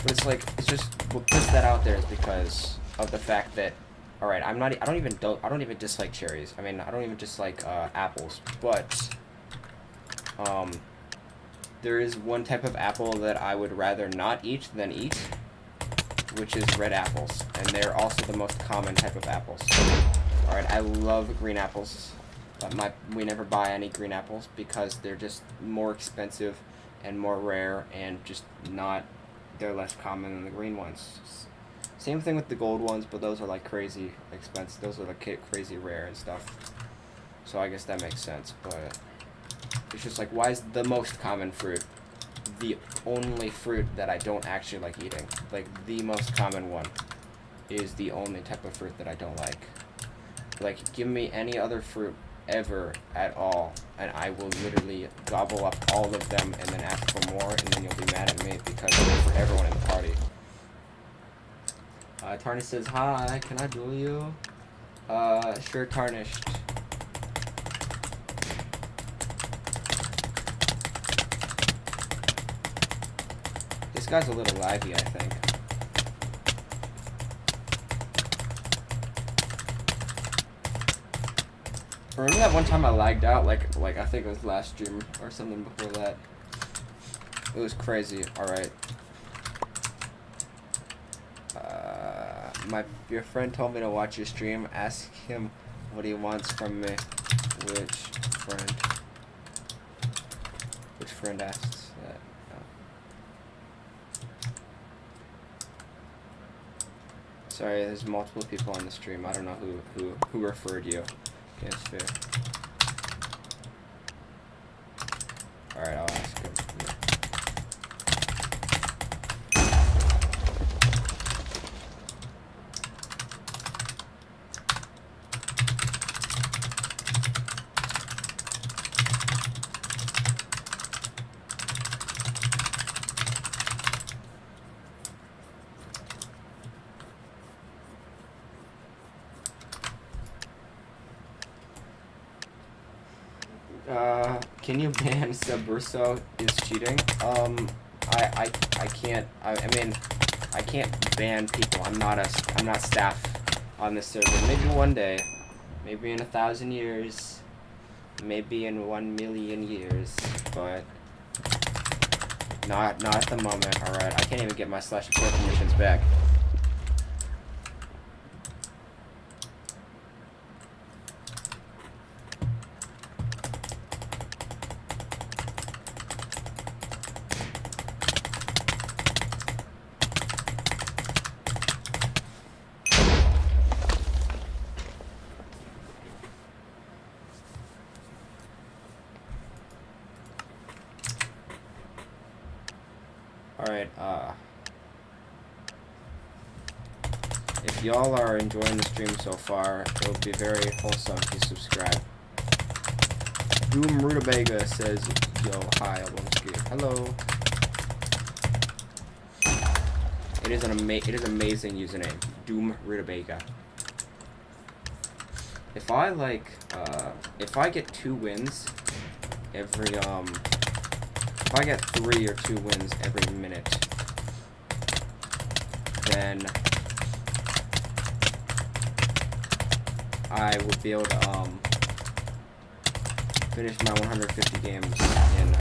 But it's like, it's just what puts that out there is because of the fact that, all right, I don't even dislike cherries. I mean, I don't even dislike apples, but there is one type of apple that I would rather not eat than eat, which is red apples, and they're also the most common type of apples. Alright, I love green apples, but we never buy any green apples because they're just more expensive and more rare and just they're less common than the green ones. Same thing with the gold ones, but those are like crazy expensive. Those are like crazy rare and stuff. So I guess that makes sense, but it's just like, why is the most common fruit the only fruit that I don't actually like eating? Like, the most common one is the only type of fruit that I don't like. Like, give me any other fruit ever at all, and I will literally gobble up all of them and then ask for more, and then you'll be mad at me because it's for everyone in the party. Tarnish says, hi, can I duel you? Sure, Tarnished. This guy's a little laggy, I think. Remember that one time I lagged out, like I think it was last stream or something before that. It was crazy. All right. Your friend told me to watch your stream. Ask him what he wants from me. Which friend? Which friend asks that? Oh. Sorry, there's multiple people on the stream. I don't know who referred you. Okay, it's fair. Alright, I'll ask him. Can you ban Subverso is cheating? I can't. I mean, I can't ban people. I'm not staff on this server. Maybe one day. Maybe in 1,000 years. Maybe in 1,000,000 years. But not at the moment. Alright, I can't even get my /4 permissions back. Alright, if y'all are enjoying the stream so far, it would be very wholesome if you subscribe. Doom Rutabaga says, yo, hi, hello. It is amazing username, Doom Rutabaga. If I get 2 wins every, if I get 3 or 2 wins every minute, then I would be able to finish my 150 games in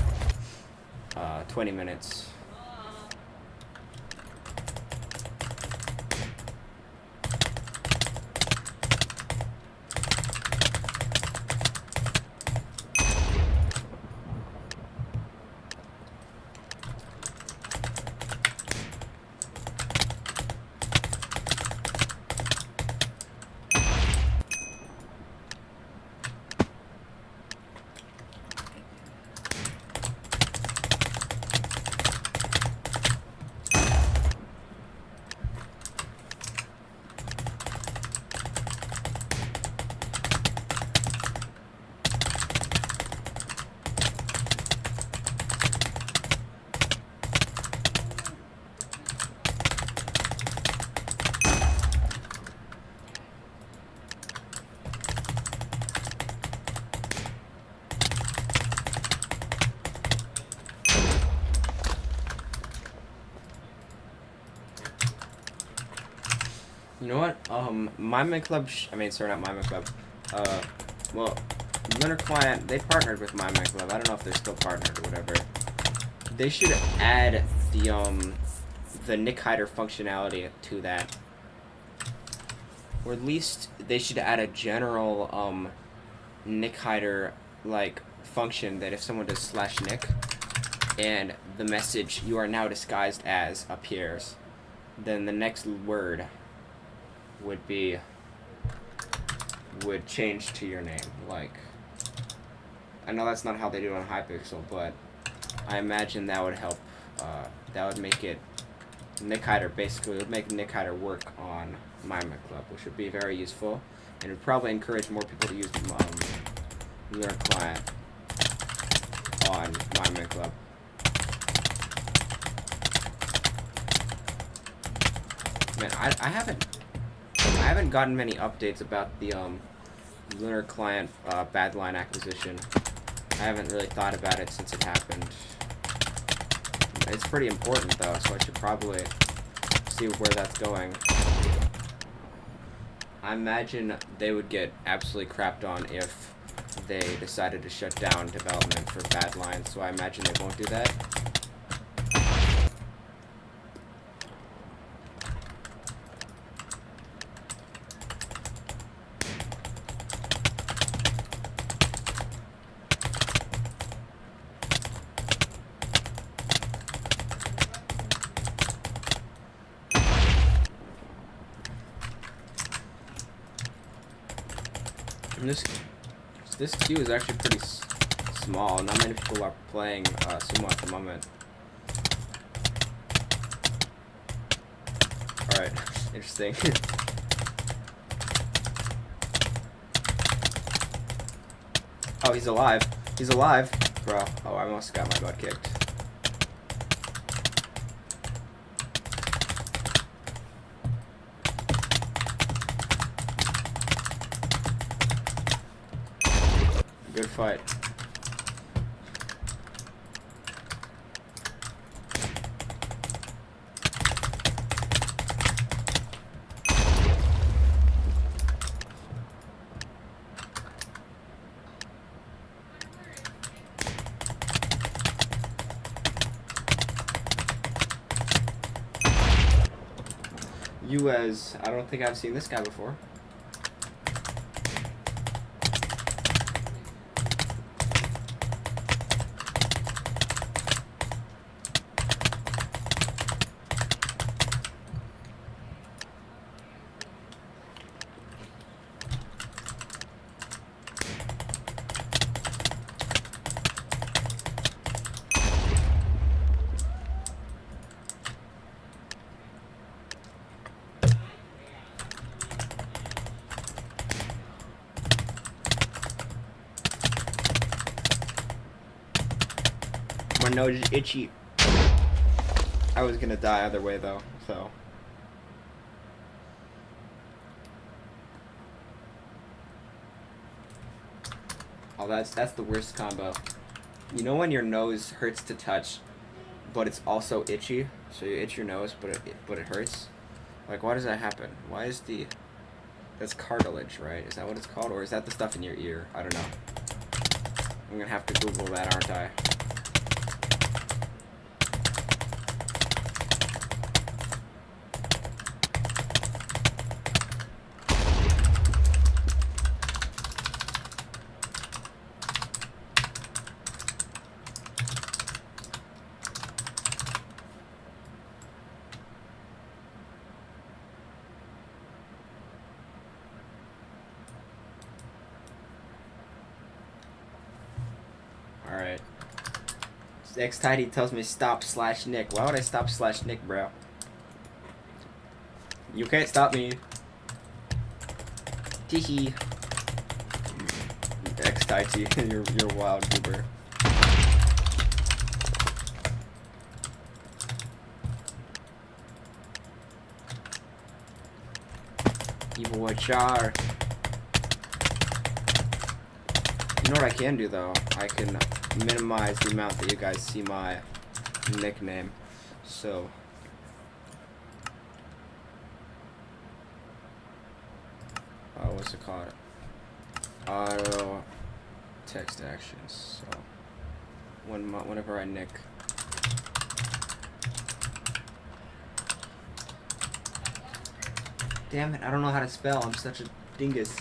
20 minutes. You know what? Minemen Club. Sorry, not Minemen Club. Well, Lunar Client. They partnered with Minemen Club. I don't know if they're still partnered or whatever. They should add the nick hider functionality to that, or at least they should add a general nick hider like function that if someone does /nick and the message "you are now disguised as" appears, then the next word would change to your name. Like, I know that's not how they do it on Hypixel, but I imagine that would help. That would make it nick hider. Basically, it would make nick hider work on Minemen Club, which would be very useful, and would probably encourage more people to use Lunar Client on Minemen Club. Man, I haven't gotten many updates about the Lunar Client Badline acquisition. I haven't really thought about it since it happened. It's pretty important though, so I should probably see where that's going. I imagine they would get absolutely crapped on if they decided to shut down development for Badline, so I imagine they won't do that. And this queue is actually pretty small. Not many people are playing sumo at the moment. Alright, interesting. Oh, he's alive. He's alive. Bro, oh, I almost got my butt kicked. Good fight. You as I don't think I've seen this guy before. My nose is itchy. I was gonna die either way though, so. Oh, that's the worst combo. You know when your nose hurts to touch, but it's also itchy? So you itch your nose, but it hurts? Like, why does that happen? Why is that's cartilage, right? Is that what it's called? Or is that the stuff in your ear? I don't know. I'm gonna have to Google that, aren't I? Alright. X-Tidy tells me stop /Nick. Why would I stop /Nick, bro? You can't stop me. Teehee. X-Tidy, you're wild, goober. Evil White Char. You know what I can do though? I can minimize the amount that you guys see my nickname. So what's it called? Auto text actions. So whenever I nick. Damn it, I don't know how to spell. I'm such a dingus.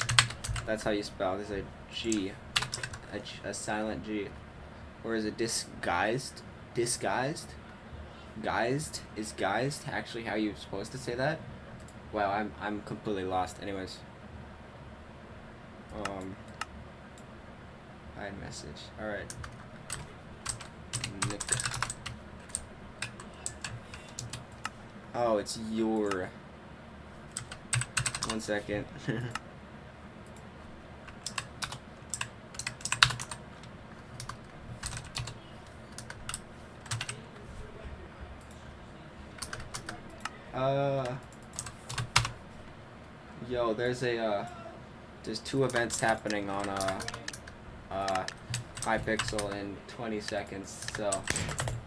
That's how you spell. There's a G. A silent G. Or is it disguised? Disguised? Guised? Is guised actually how you're supposed to say that? Wow, I'm completely lost. Anyways. Hide message. Alright. Nick. Oh, it's your. 1 second. Yo, there's there's 2 events happening on Hypixel in 20 seconds, so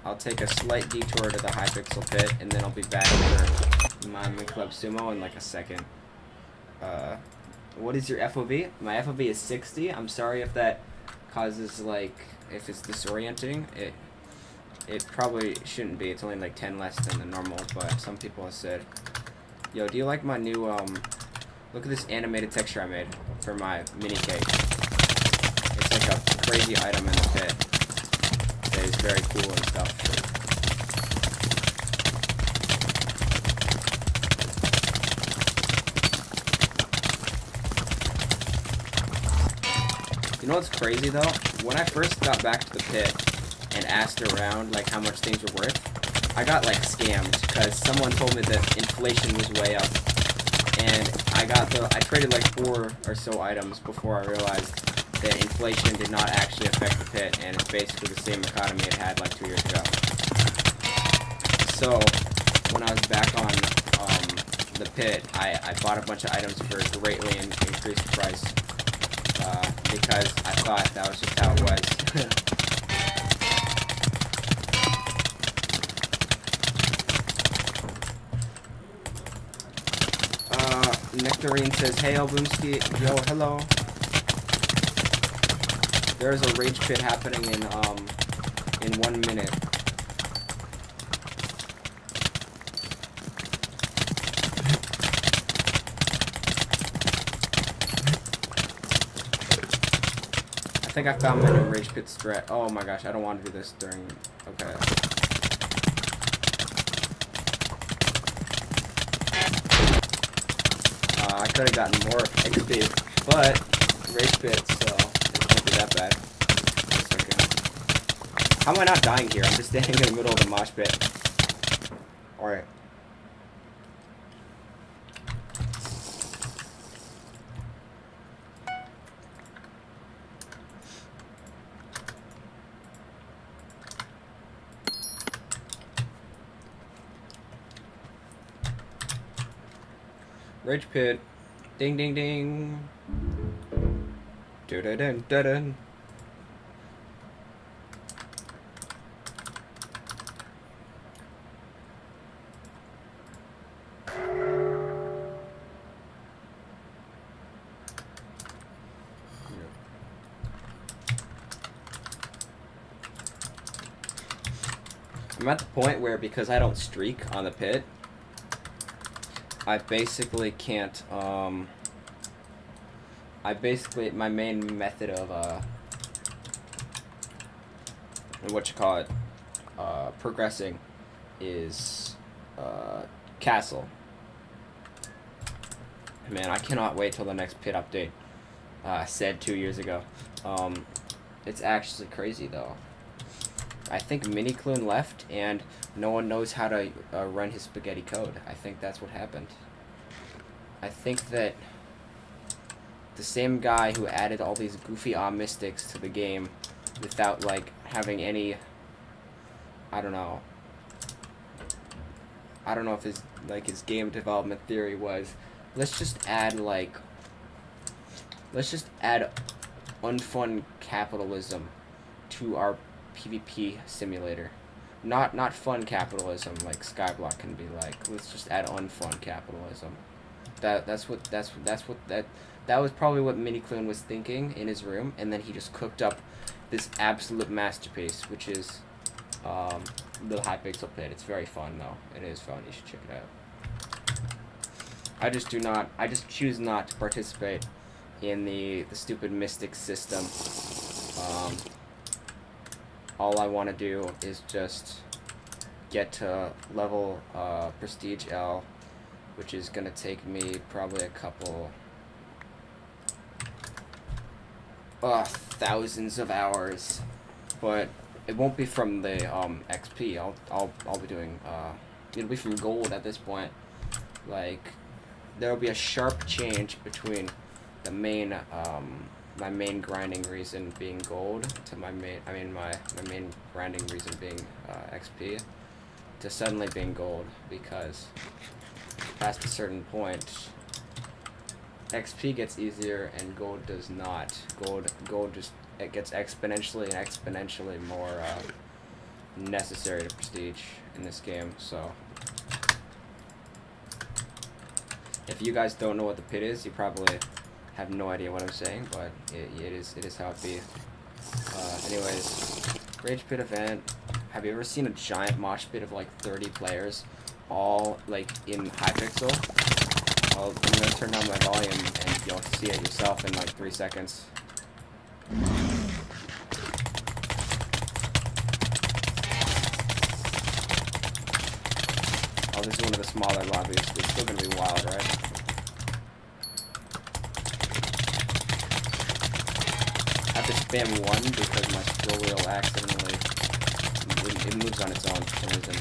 I'll take a slight detour to the Hypixel pit, and then I'll be back for Minemen Club Sumo in like a second. What is your FOV? My FOV is 60. I'm sorry if that causes, like, if it's disorienting. It probably shouldn't be. It's only like 10 less than the normal, but some people have said, yo, do you like my new, look at this animated texture I made for my mini cake. It's like a crazy item in the pit that is very cool and stuff. You know what's crazy though? When I first got back to the pit and asked around like how much things were worth, I got like scammed because someone told me that inflation was way up, and I traded like 4 or so items before I realized that inflation did not actually affect the pit, and it's basically the same economy it had like 2 years ago. So when I was back on the pit, I bought a bunch of items for greatly increased price because I thought that was just how it was. Nectarine says, hey Albumski, yo, hello. There's a rage pit happening in 1 minute. I think I found my new rage pit strat. Oh my gosh, I don't want to do this during. Okay. I could have gotten more XP, but rage pit, so it can't be that bad. Okay. How am I not dying here? I'm just standing in the middle of the mosh pit. Alright. Rage pit. Ding ding ding. Dun dun dun dun. I'm at the point where, because I don't streak on the pit, I basically can't, my main method of, progressing is, castle. Man, I cannot wait till the next pit update, said 2 years ago. It's actually crazy, though. I think Miniclune left, and no one knows how to run his spaghetti code. I think that's what happened. I think that the same guy who added all these goofy mystics to the game without, like, having any... I don't know if his game development theory was, let's just add unfun capitalism to our PvP simulator. Not fun capitalism like Skyblock can be like. Let's just add unfun capitalism. That was probably what Miniclune was thinking in his room, and then he just cooked up this absolute masterpiece, which is the Hypixel Pit. It's very fun though. It is fun. You should check it out. I just choose not to participate in the stupid mystic system. All I want to do is just get to level Prestige L, which is going to take me probably a couple thousands of hours, but it won't be from the XP. I'll be doing it'll be from gold at this point. Like, there will be a sharp change between the main my main grinding reason being gold to my main grinding reason being XP to suddenly being gold, because past a certain point XP gets easier and gold does not. Gold just, it gets exponentially more necessary to prestige in this game. So if you guys don't know what the pit is, you probably have no idea what I'm saying, but it is how it be. Anyways, Rage Pit event. Have you ever seen a giant mosh pit of like 30 players, all like in Hypixel? I'm gonna turn down my volume and you'll see it yourself in like 3 seconds. Oh, this is one of the smaller lobbies. It's still gonna be wild, right? I have to spam 1 because my scroll wheel accidentally it moves on its own for some reason.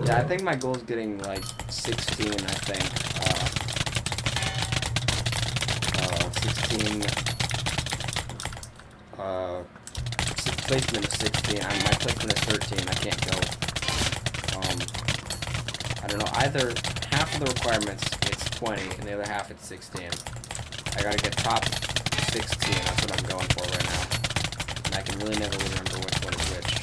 Yeah, I think my goal is getting like 16, I think. 16, placement of 16. My placement is 13, I can't go. I don't know, either half half of the requirements it's 20, and the other half it's 16. I gotta get top 16. That's what I'm going for right now. And I can really never remember which one is which.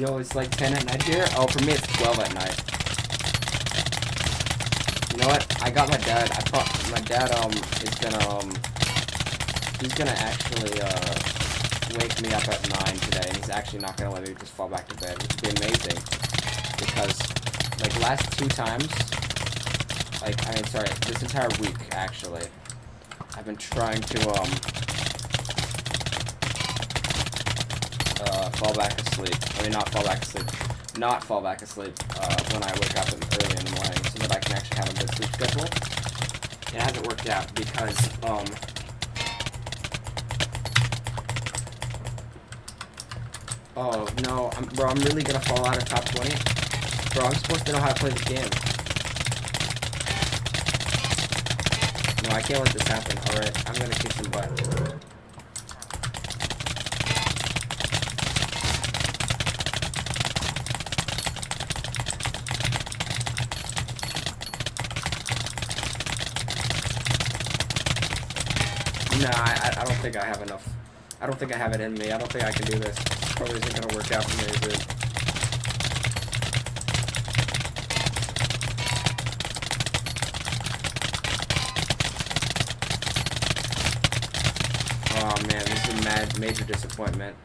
Yo, it's like 10 at night here? Oh, for me it's 12 at night. You know what? I got my dad. My dad, is gonna, he's gonna actually, wake me up at 9 today, and he's actually not gonna let me just fall back to bed, which would be amazing. Because, like, last 2 times, this entire week, actually, I've been trying to, fall back asleep. I mean, not fall back asleep when I wake up early in the morning, so that I can actually have a good sleep schedule. It hasn't worked out because, oh no, bro, I'm really gonna fall out of top 20. Bro, I'm supposed to know how to play this game. No, I can't let this happen. Alright, I'm gonna kick some butt. Nah, I don't think I have enough. I don't think I have it in me. I don't think I can do this. Probably isn't gonna work out for me, is it? Oh man, this is a major disappointment.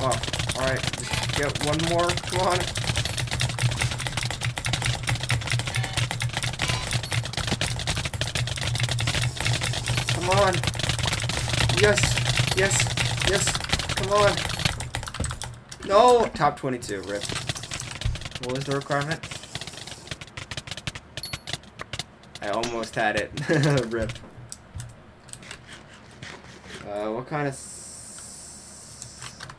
Oh, alright, just get one more, come on. Come on. Yes, come on. No, top 22, rip. What was the requirement? I almost had it, rip. What kind of...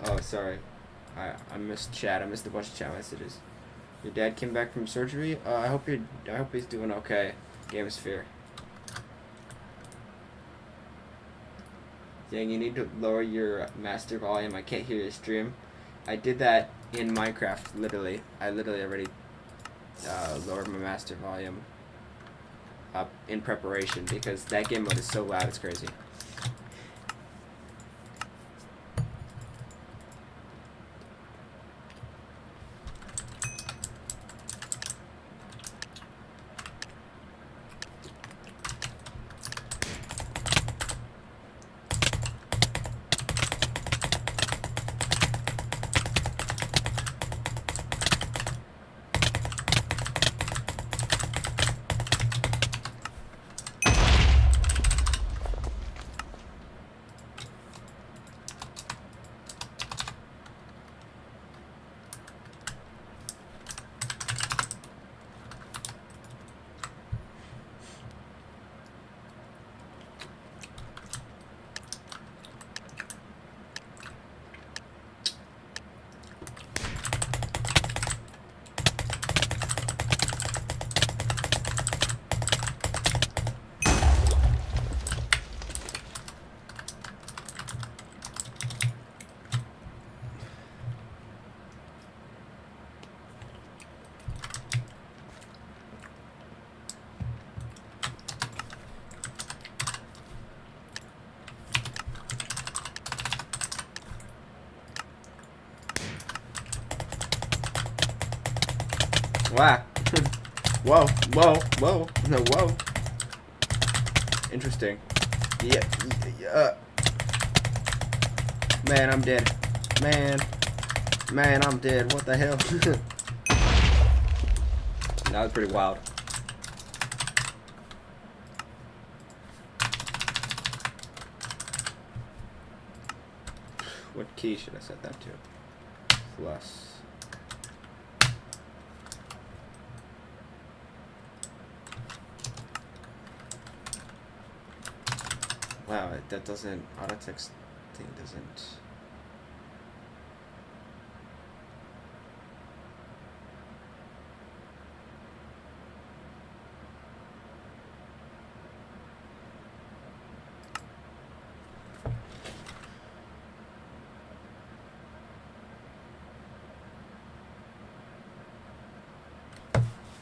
Oh, sorry. I missed chat. I missed a bunch of chat messages. Your dad came back from surgery? I hope he's doing okay. Gamesphere. Dang, you need to lower your master volume. I can't hear your stream. I did that in Minecraft, literally. I literally already lowered my master volume up in preparation because that game mode is so loud, it's crazy. Wow. Whoa. No, whoa. Interesting. Yeah. Man, I'm dead. Man, I'm dead. What the hell? That was pretty wild. What key should I set that to? Plus. Wow, that doesn't, auto text thing doesn't.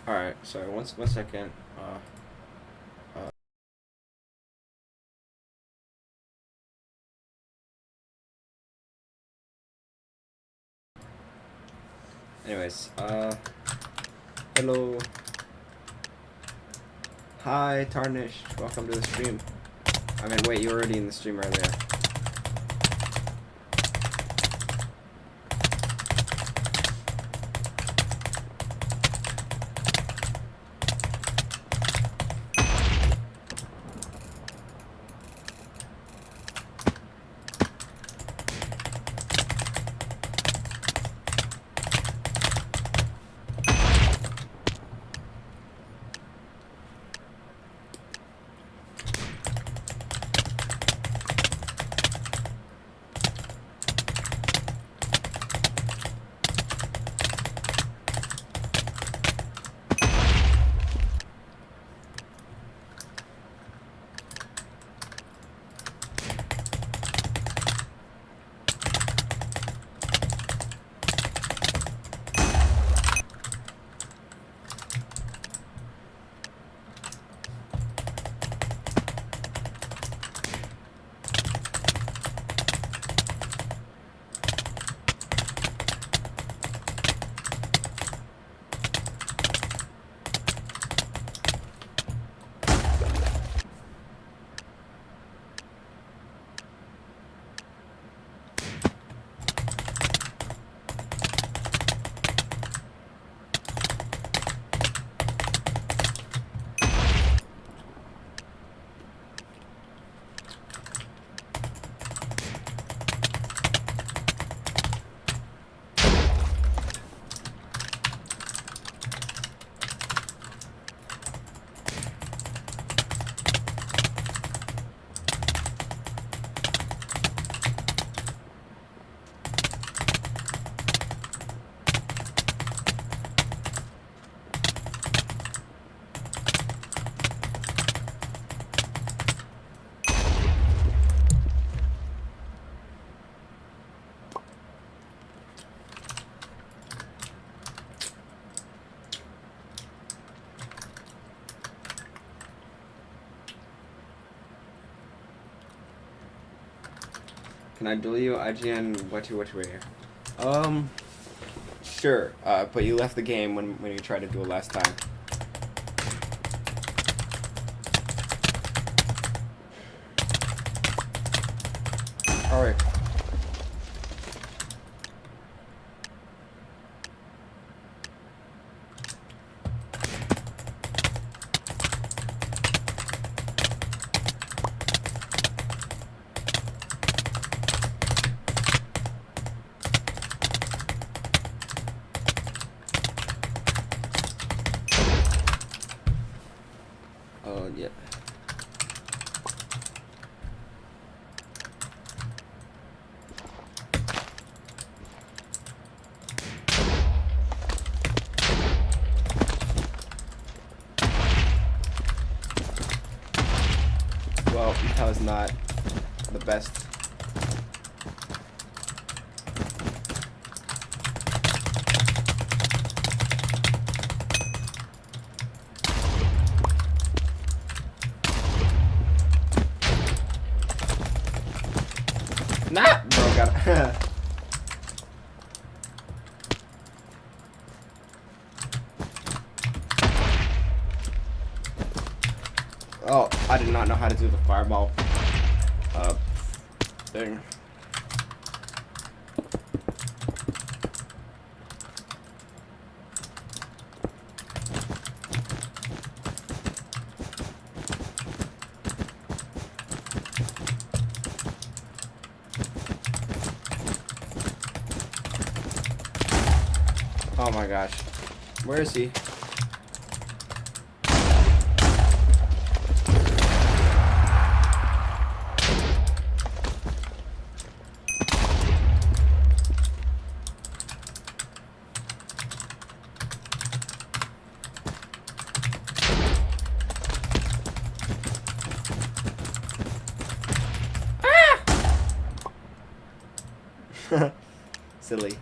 Alright, sorry, one second. Anyways, hello. Hi, Tarnished. Welcome to the stream. I mean, wait, you were already in the stream earlier. Can I duel you, IGN? What you here? Sure. But you left the game when you tried to duel last time. All right. Oh, yeah. Well, that was not the best. Nah, bro, got it. Oh, I did not know how to do the fireball thing. Oh my gosh. Where is he? Silly.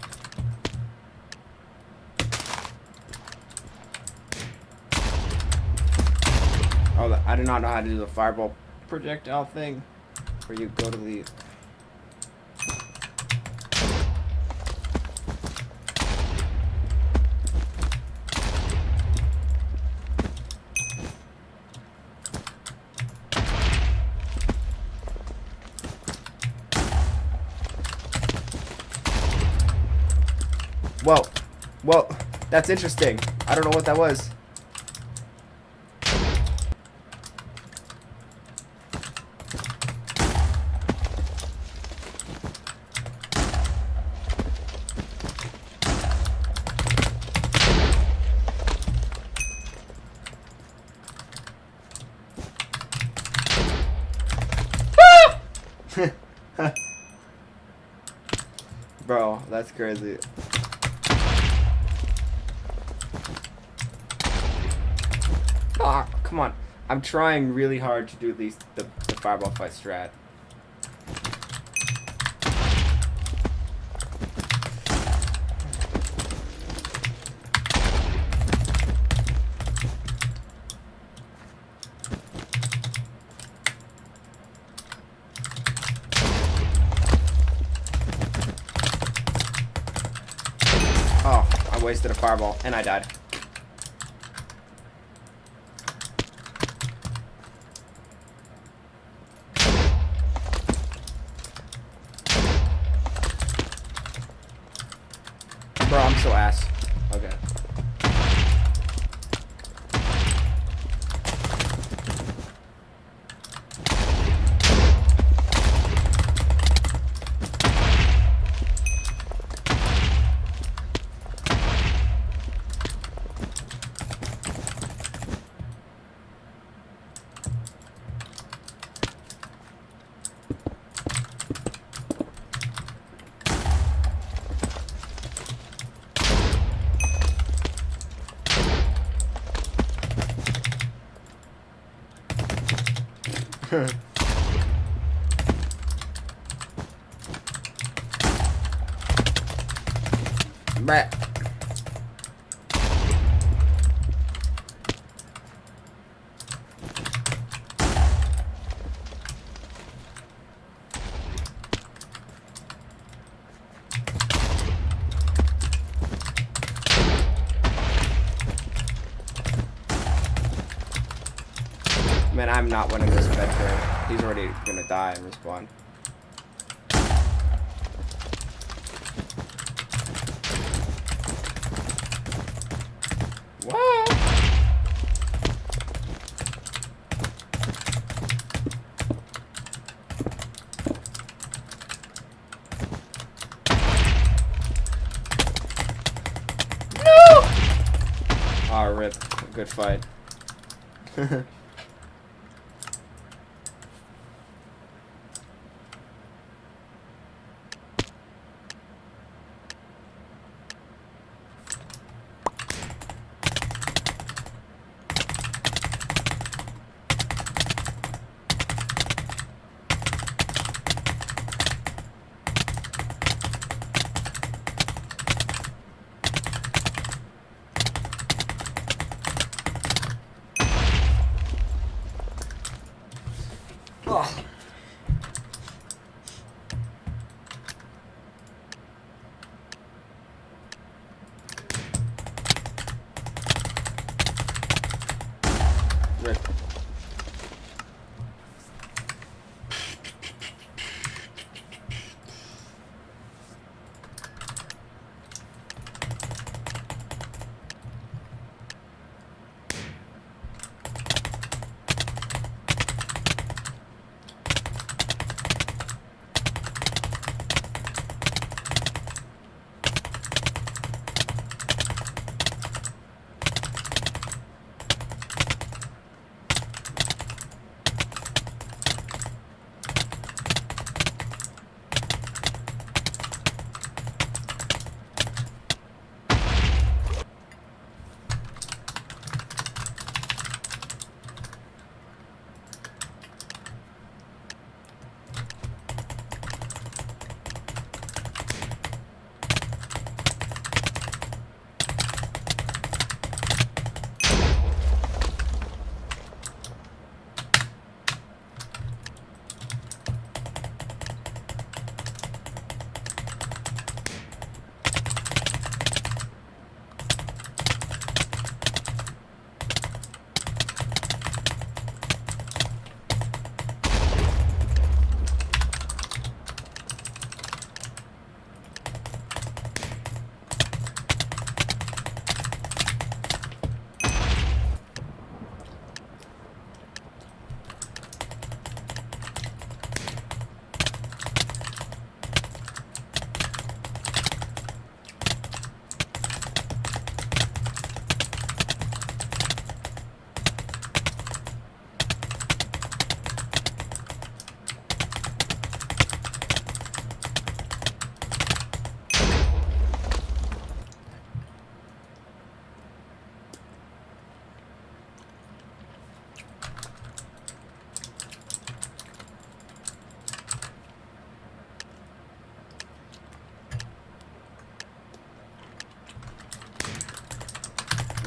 Oh, I do not know how to do the fireball projectile thing. Where you go to the... Whoa. Whoa. That's interesting. I don't know what that was. Bro, that's crazy. Ah, come on. I'm trying really hard to do the fireball fight strat. Oh, I wasted a fireball and I died. Bro, I'm so ass. Okay. Brett. Man, I'm not winning this bed turn. He's already gonna die and respawn. Whoa! No! Aw, rip. Good fight.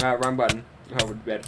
Wrong button. Oh, we're dead.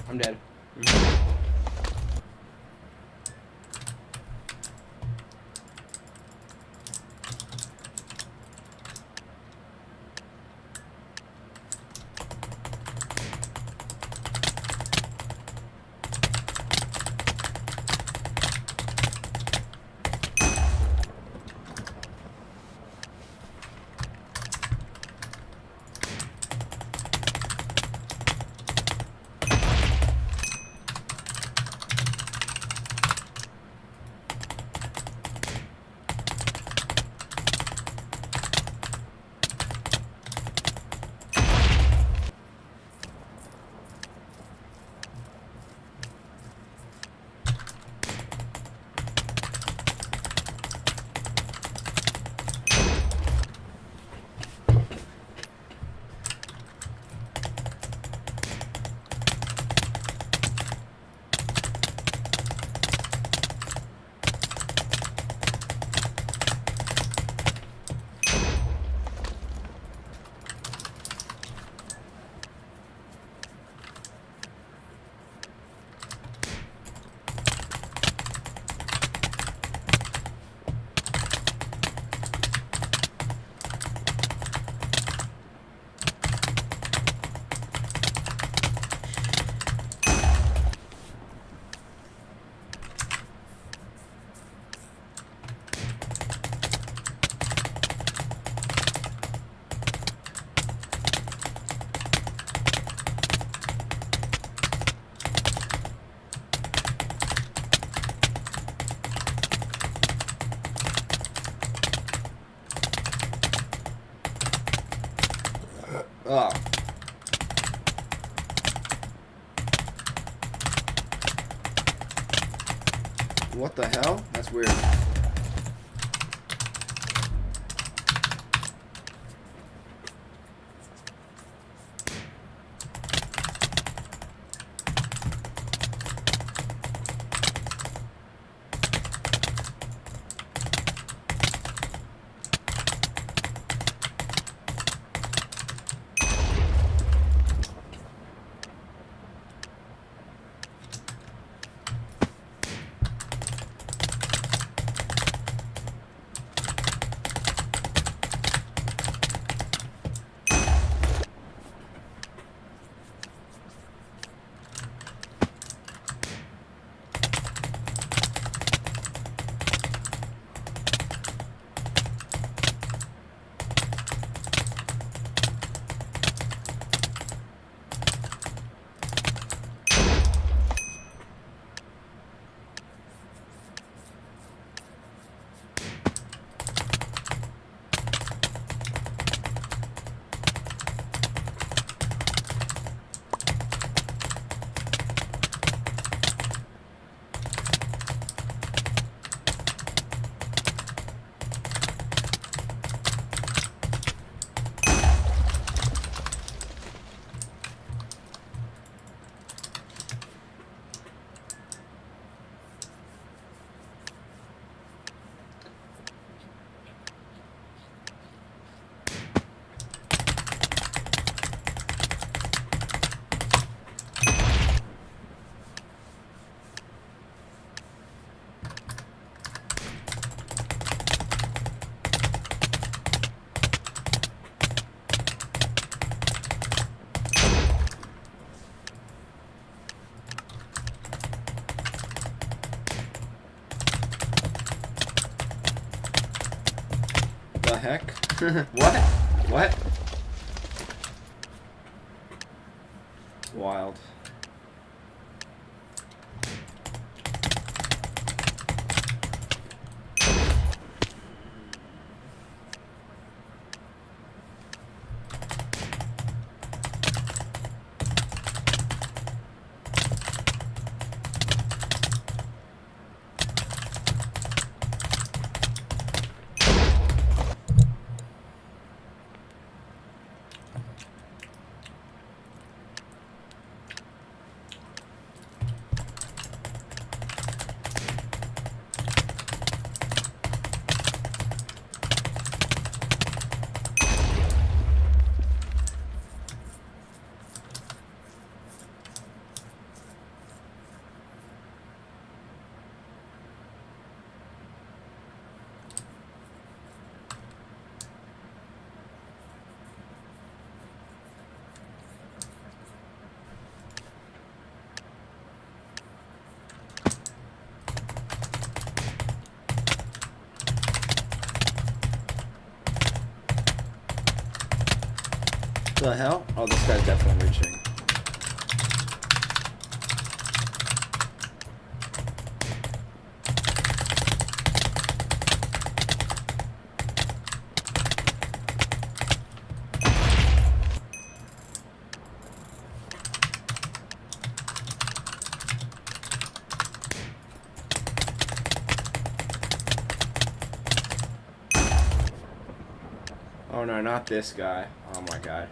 I'm dead. Oh. What the hell? That's weird. The heck? What? What? Wild. The hell? Oh, this guy's definitely reaching. Oh no, not this guy. Oh my god.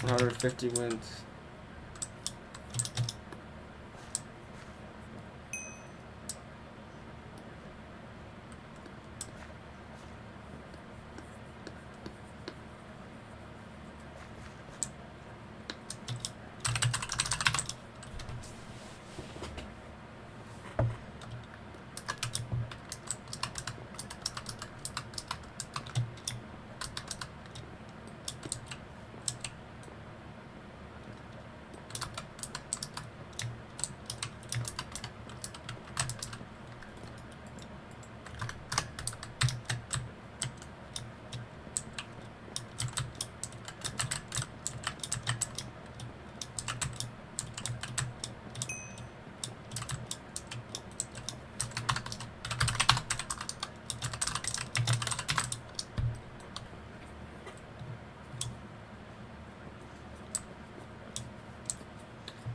$150 wins.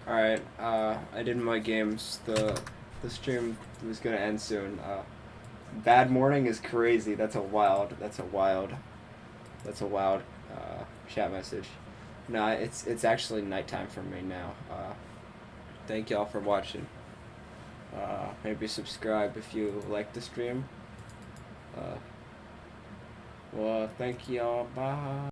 Alright, I did my games. The stream was gonna end soon. Bad morning is crazy. That's a wild chat message. No, it's actually nighttime for me now. Thank y'all for watching. Maybe subscribe if you like the stream. Well, thank y'all. Bye.